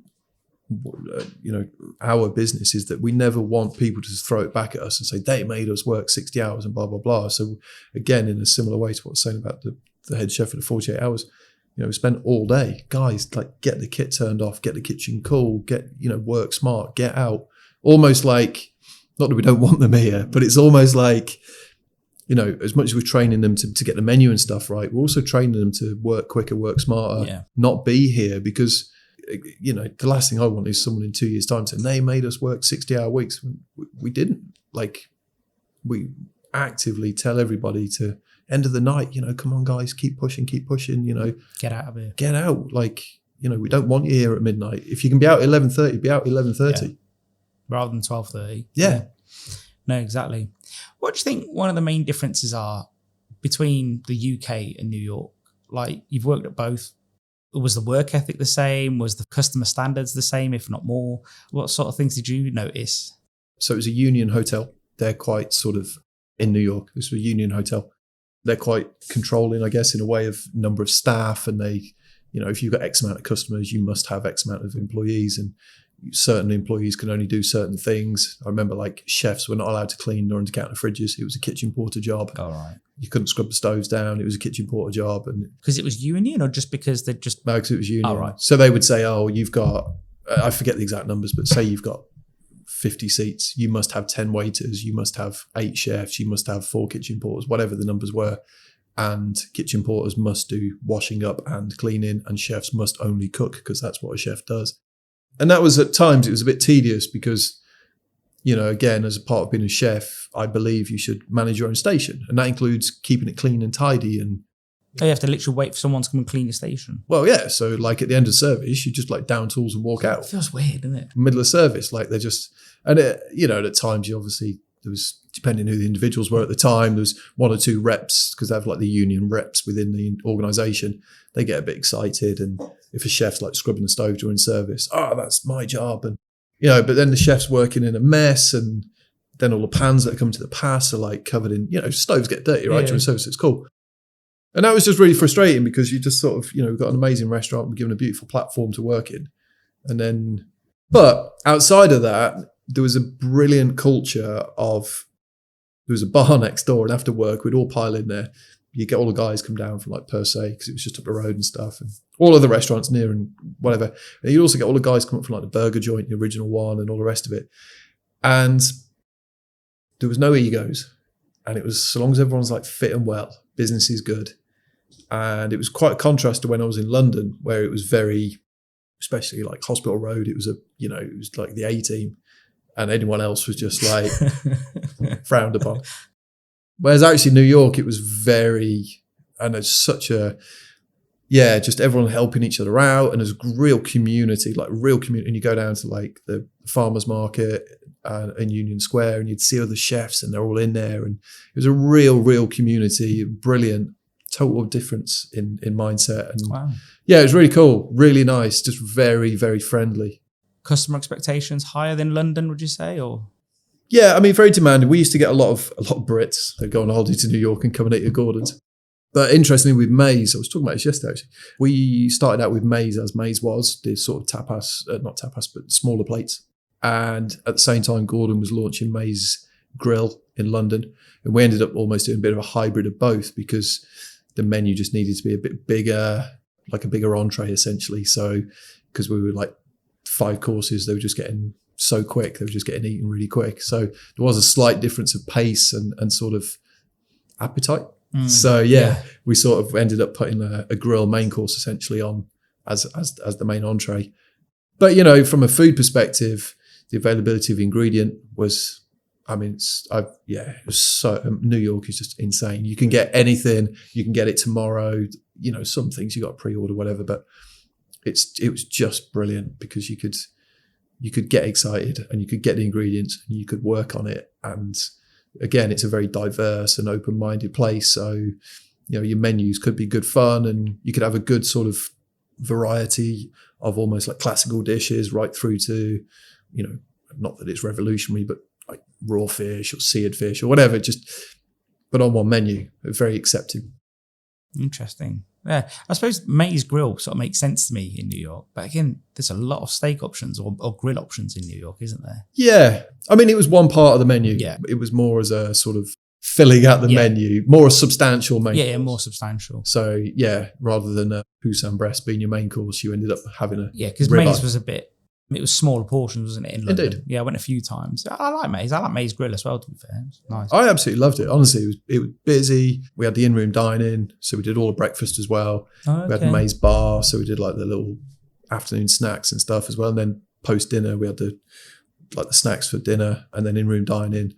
our business is that we never want people to just throw it back at us and say they made us work 60 hours and blah blah blah. So again, in a similar way to what I was saying about the head chef for the 48 hours, we spent all day, guys, like get the kit turned off, get the kitchen cool, get work smart, get out. Almost like, not that we don't want them here, but it's almost like, as much as we're training them to get the menu and stuff right, we're also training them to work quicker, work smarter, not be here because, the last thing I want is someone in 2 years' time saying they made us work 60-hour weeks. We didn't. Like, we actively tell everybody to end of the night, come on, guys, keep pushing, get out of here. Get out. Like, we don't want you here at midnight. If you can be out at 11:30, be out at 11:30. Yeah. Rather than 12:30. Yeah. No, exactly. What do you think one of the main differences are between the UK and New York? Like, you've worked at both. Was the work ethic the same? Was the customer standards the same, if not more? What sort of things did you notice? So it was a union hotel. They're quite sort of, in New York, this was a union hotel. They're quite controlling, I guess, in a way of number of staff. And they, if you've got X amount of customers, you must have X amount of employees. And certain employees can only do certain things. I remember like chefs were not allowed to clean nor to counter fridges. It was a kitchen porter job. All right. You couldn't scrub the stoves down. It was a kitchen porter job. And because it was union or just because they just... No, because it was union. All right. So they would say, you've got, I forget the exact numbers, but say you've got 50 seats. You must have 10 waiters. You must have 8 chefs. You must have 4 kitchen porters, whatever the numbers were. And kitchen porters must do washing up and cleaning, and chefs must only cook because that's what a chef does. And that was, at times, it was a bit tedious because, again, as a part of being a chef, I believe you should manage your own station. And that includes keeping it clean and tidy. And you have to literally wait for someone to come and clean your station. Well, yeah. So like at the end of service, you just like down tools and walk out. It feels weird, doesn't it? Middle of service. Like they're just, and at times you obviously, there was, depending who the individuals were at the time, there was 1 or 2 reps because they have like the union reps within the organisation. They get a bit excited. And if a chef's like scrubbing the stove during service, that's my job. And, but then the chef's working in a mess, and then all the pans that come to the pass are like covered in, stoves get dirty, right? During service, it's cool. And that was just really frustrating because you just sort of, we've got an amazing restaurant, we're given a beautiful platform to work in. And then, but outside of that, there was a brilliant culture of, there was a bar next door, and after work, we'd all pile in there. You get all the guys come down from like Per Se, because it was just up the road and stuff, and all other restaurants near and whatever. And you'd also get all the guys come up from like the burger joint, the original one, and all the rest of it. And there was no egos. And it was, so long as everyone's like fit and well, business is good. And it was quite a contrast to when I was in London, where it was very, especially like Hospital Road, it was it was like the A team, and anyone else was just like frowned upon. Whereas actually New York, it was very, and it's such a, just everyone helping each other out, and there's real community, and you go down to like the farmers market and Union Square, and you'd see other chefs, and they're all in there, and it was a real community, brilliant, total difference in mindset. And wow. Yeah, it was really cool, really nice, just very, very friendly. Customer expectations higher than London, would you say, or? Yeah, I mean, very demanding. We used to get a lot of Brits that go on holiday to New York and come and eat at Gordon's. But interestingly, with Maze, I was talking about this yesterday, actually. We started out with Maze, as Maze was, the sort of tapas, not tapas, but smaller plates. And at the same time, Gordon was launching Maze Grill in London. And we ended up almost doing a bit of a hybrid of both, because the menu just needed to be a bit bigger, like a bigger entree, essentially. So, because we were like 5 courses, they were just getting so quick, they were just getting eaten really quick. So there was a slight difference of pace and sort of appetite. So we sort of ended up putting a grill main course essentially on as the main entree. But from a food perspective, the availability of ingredient was, I mean, it was so, New York is just insane. You can get anything, you can get it tomorrow. Some things you got to pre-order, whatever, but it was just brilliant because you could get excited and you could get the ingredients and you could work on it. And again, it's a very diverse and open-minded place. So, your menus could be good fun, and you could have a good sort of variety of almost like classical dishes right through to, not that it's revolutionary, but like raw fish or seared fish or whatever, but on one menu, very accepting. Interesting. Yeah, I suppose Maze Grill sort of makes sense to me in New York. But again, there's a lot of steak options or grill options in New York, isn't there? Yeah. I mean, it was one part of the menu. Yeah. It was more as a sort of filling out the menu, more a substantial main course. Yeah, more substantial. So, yeah, rather than a Poussin breast being your main course, you ended up having a because Maze was it was smaller portions, wasn't it, in London? Indeed. Yeah, I went a few times. I like Maze. I like Maze Grill as well, to be fair. It's nice. I absolutely loved it. Honestly, it was busy. We had the in-room dining, so we did all the breakfast as well. Oh, okay. We had the Maze bar, so we did like the little afternoon snacks and stuff as well. And then post-dinner, we had the snacks for dinner and then in-room dining.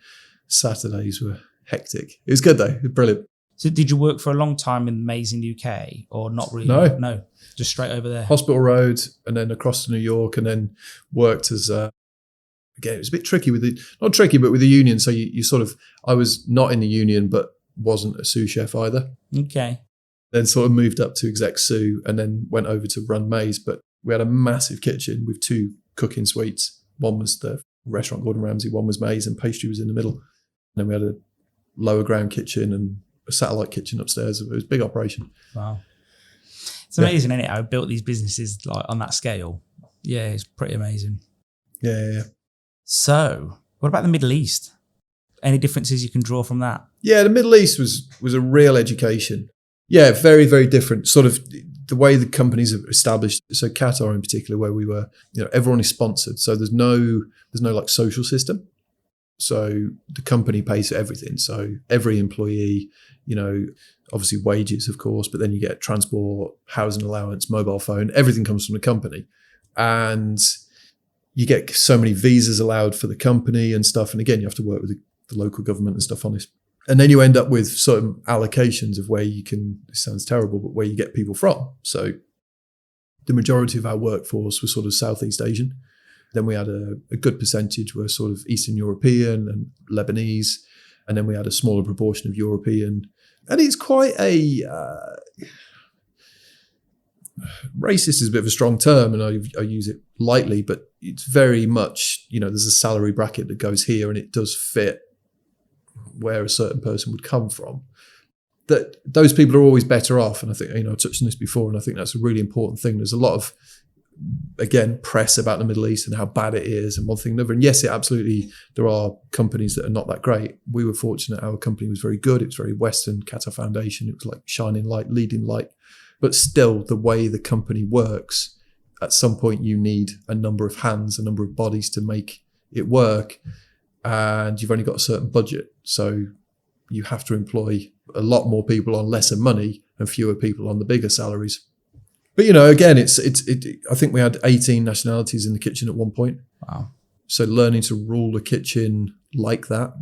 Saturdays were hectic. It was good though. It was brilliant. So did you work for a long time in Maze in UK or not really? No, just straight over there. Hospital Road and then across to New York and then worked as, again, it was a bit tricky with not tricky, but with the union. So you sort of, I was not in the union, but wasn't a sous chef either. Okay. Then sort of moved up to exec sous and then went over to run Maze. But we had a massive kitchen with 2 cooking suites. One was the restaurant Gordon Ramsay, one was Maze, and pastry was in the middle. And then we had a lower ground kitchen and a satellite kitchen upstairs. It was a big operation. Wow. It's amazing, isn't it? How I built these businesses like on that scale. Yeah, it's pretty amazing. Yeah. So what about the Middle East? Any differences you can draw from that? Yeah, the Middle East was a real education. Yeah, very, very different. Sort of the way the companies are established. So Qatar in particular, where we were, everyone is sponsored. So there's no like social system. So the company pays for everything. So every employee, obviously wages, of course, but then you get transport, housing allowance, mobile phone, everything comes from the company. And you get so many visas allowed for the company and stuff. And again, you have to work with the local government and stuff on this. And then you end up with certain allocations of where you can, this sounds terrible, but where you get people from. So the majority of our workforce was sort of Southeast Asian. Then we had a good percentage were sort of Eastern European and Lebanese. And then we had a smaller proportion of European. And it's quite a racist is a bit of a strong term, and I use it lightly, but it's very much, there's a salary bracket that goes here and it does fit where a certain person would come from. That those people are always better off. And I think, I touched on this before, and I think that's a really important thing. There's a lot of, again, press about the Middle East and how bad it is and one thing and another. And yes, there are companies that are not that great. We were fortunate. Our company was very good. It was very Western, Qatar Foundation. It was like shining light, leading light. But still, the way the company works, at some point you need a number of hands, a number of bodies to make it work. And you've only got a certain budget. So you have to employ a lot more people on lesser money and fewer people on the bigger salaries. But, again, I think we had 18 nationalities in the kitchen at one point. Wow. So learning to rule the kitchen like that,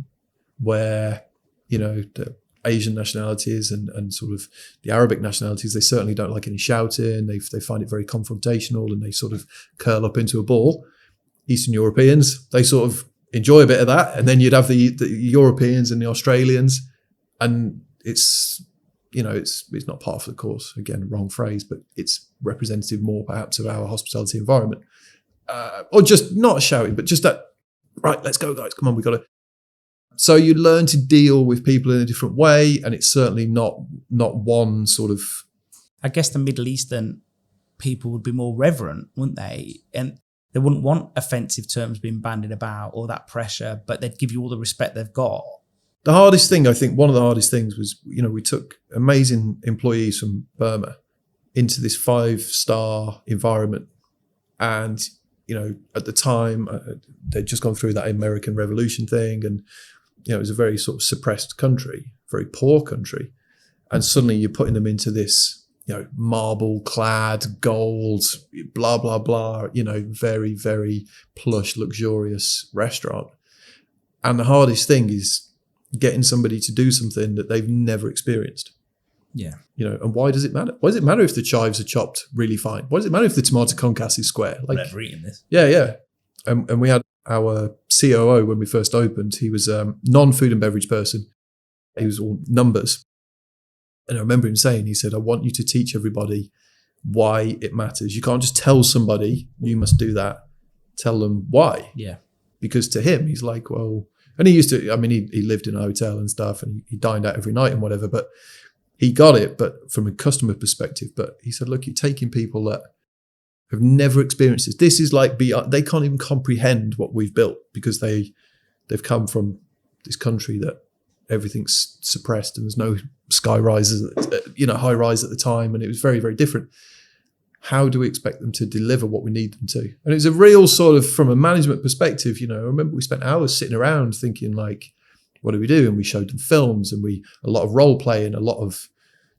where, the Asian nationalities and sort of the Arabic nationalities, they certainly don't like any shouting. They find it very confrontational and they sort of curl up into a ball. Eastern Europeans, they sort of enjoy a bit of that. And then you'd have the Europeans and the Australians, and it's not part of the course. Again, wrong phrase, but it's representative more perhaps of our hospitality environment. Or just not shouting, but just that, right, let's go guys, come on, we got to. So you learn to deal with people in a different way, and it's certainly not one sort of. I guess the Middle Eastern people would be more reverent, wouldn't they? And they wouldn't want offensive terms being bandied about or that pressure, but they'd give you all the respect they've got. The hardest thing, I think, one of the hardest things was, we took amazing employees from Burma into this 5-star environment. And, at the time, they'd just gone through that American Revolution thing. And, it was a very sort of suppressed country, very poor country. And suddenly you're putting them into this, marble clad, gold, blah, blah, blah, very, very plush, luxurious restaurant. And the hardest thing is getting somebody to do something that they've never experienced. Yeah. And why does it matter? Why does it matter if the chives are chopped really fine? Why does it matter if the tomato concasse is square? Like, never eaten this. Yeah. And we had our COO when we first opened. He was a non-food and beverage person. He was all numbers. And I remember him saying, he said, I want you to teach everybody why it matters. You can't just tell somebody you must do that. Tell them why. Yeah. Because to him, he's like, well, and he used to, he lived in a hotel and stuff and he dined out every night and whatever, but he got it, but from a customer perspective. But he said, look, you're taking people that have never experienced this. This is like, they can't even comprehend what we've built because they've come from this country that everything's suppressed and there's no sky rises, high rise at the time. And it was very, very different. How do we expect them to deliver what we need them to? And it was a real sort of, from a management perspective, I remember we spent hours sitting around thinking like, what do we do? And we showed them films and a lot of role play and a lot of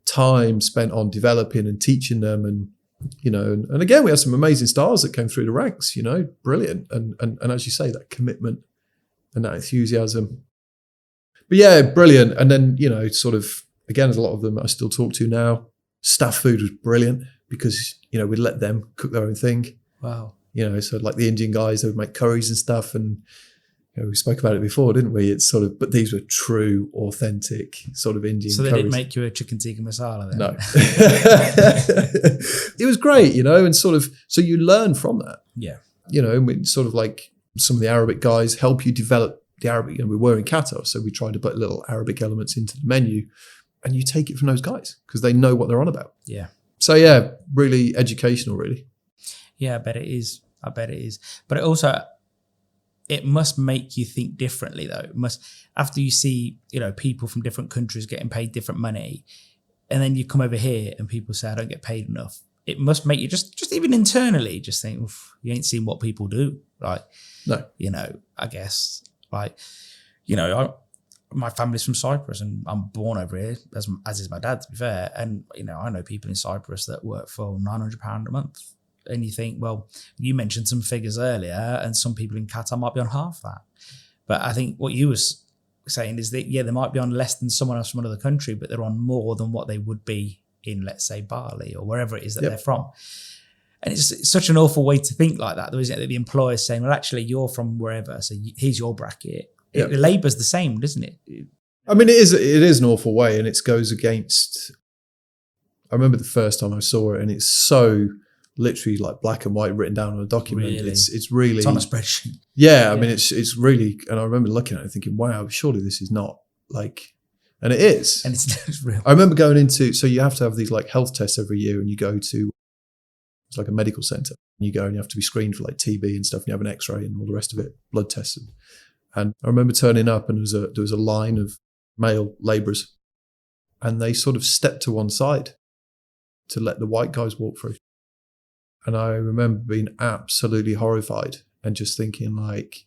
time spent on developing and teaching them. And, and again, we had some amazing stars that came through the ranks, brilliant. And as you say, that commitment and that enthusiasm. But yeah, brilliant. And then, sort of, again, there's a lot of them I still talk to now. Staff food was brilliant because, we'd let them cook their own thing. Wow. So like the Indian guys, they would make curries and stuff. And we spoke about it before, didn't we? It's sort of, but these were true, authentic sort of Indian So they curries. didn't make you a chicken tikka masala then? No. It was great, and sort of, so you learn from that. Yeah. And we sort of like some of the Arabic guys help you develop the Arabic. And we were in Qatar, so we tried to put little Arabic elements into the menu. And you take it from those guys because they know what they're on about. Yeah. So yeah, really educational, really. Yeah, I bet it is. But it must make you think differently though. It must, after you see, people from different countries getting paid different money, and then you come over here and people say, I don't get paid enough. It must make you just even internally just think, oof, you ain't seen what people do. Like, no, I guess like, my family's from Cyprus and I'm born over here, as is my dad, to be fair. And, I know people in Cyprus that work for £900 a month. And you think, well, you mentioned some figures earlier and some people in Qatar might be on half that. But I think what you were saying is that, yeah, they might be on less than someone else from another country, but they're on more than what they would be in, let's say, Bali or wherever it is that they're from. And it's such an awful way to think like that, though, isn't it? That the employer's saying, well, actually, you're from wherever, so here's your bracket. It labours the same, doesn't it? I mean, it is an awful way, and it goes against. I remember the first time I saw it, and it's so literally like black and white written down on a document. Really? It's really, it's on a spreadsheet. Yeah, I mean, it's really, and I remember looking at it and thinking, wow, surely this is not like, and it is, and it's real. I remember going into, so you have to have these like health tests every year, and you go to, it's like a medical centre, and you go and you have to be screened for like TB and stuff, and you have an X-ray and all the rest of it, blood tests. And I remember turning up and there was a line of male labourers and they sort of stepped to one side to let the white guys walk through. And I remember being absolutely horrified and just thinking like,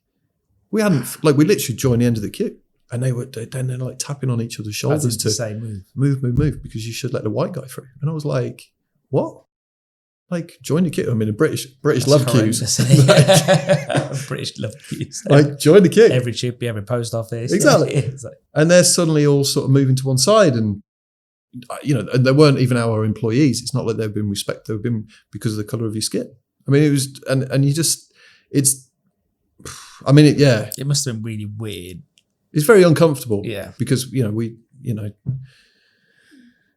we literally joined the end of the queue and they're like tapping on each other's shoulders to say move, because you should let the white guy through. And I was like, what? Like, join the queue. I mean, the British love queues. British love queues. Like, join the queue. Every chippy, every post office. Exactly. And they're suddenly all sort of moving to one side. And, and they weren't even our employees. It's not like they've been respected. They've been because of the colour of your skin. I mean, it was, and you just, it's, I mean, It must have been really weird. It's very uncomfortable. Yeah. Because,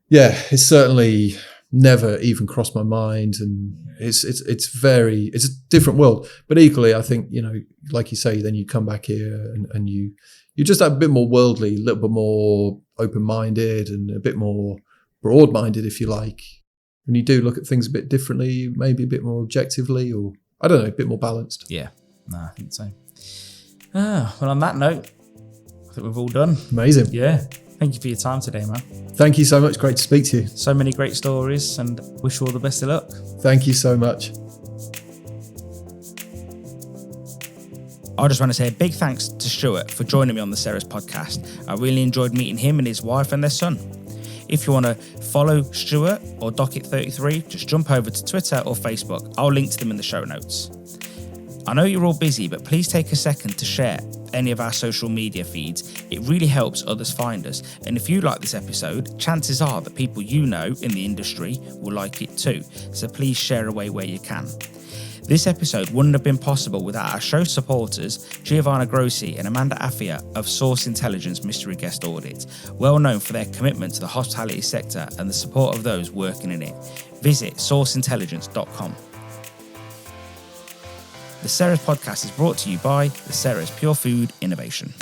it's certainly never even crossed my mind, and it's a different world. But equally, I think, like you say, then you come back here and you just have a bit more worldly, a little bit more open-minded and a bit more broad-minded, if you like. And you do look at things a bit differently, maybe a bit more objectively, or I don't know, a bit more balanced. Yeah, no, I think so. Well, on that note, I think we've all done. Amazing. Yeah. Thank you for your time today, man. Thank you so much. Great to speak to you. So many great stories, and wish you all the best of luck. Thank you so much. I just want to say a big thanks to Stuart for joining me on the Ceres podcast. I really enjoyed meeting him and his wife and their son. If you want to follow Stuart or Docket 33, just jump over to Twitter or Facebook. I'll link to them in the show notes. I know you're all busy, but please take a second to share any of our social media feeds. It really helps others find us. And if you like this episode, chances are that people you know in the industry will like it too. So please share away where you can. This episode wouldn't have been possible without our show supporters, Giovanna Grossi and Amanda Affia of Source Intelligence Mystery Guest Audit, well known for their commitment to the hospitality sector and the support of those working in it. Visit sourceintelligence.com. The Ceres podcast is brought to you by the Ceres Pure Food Innovation.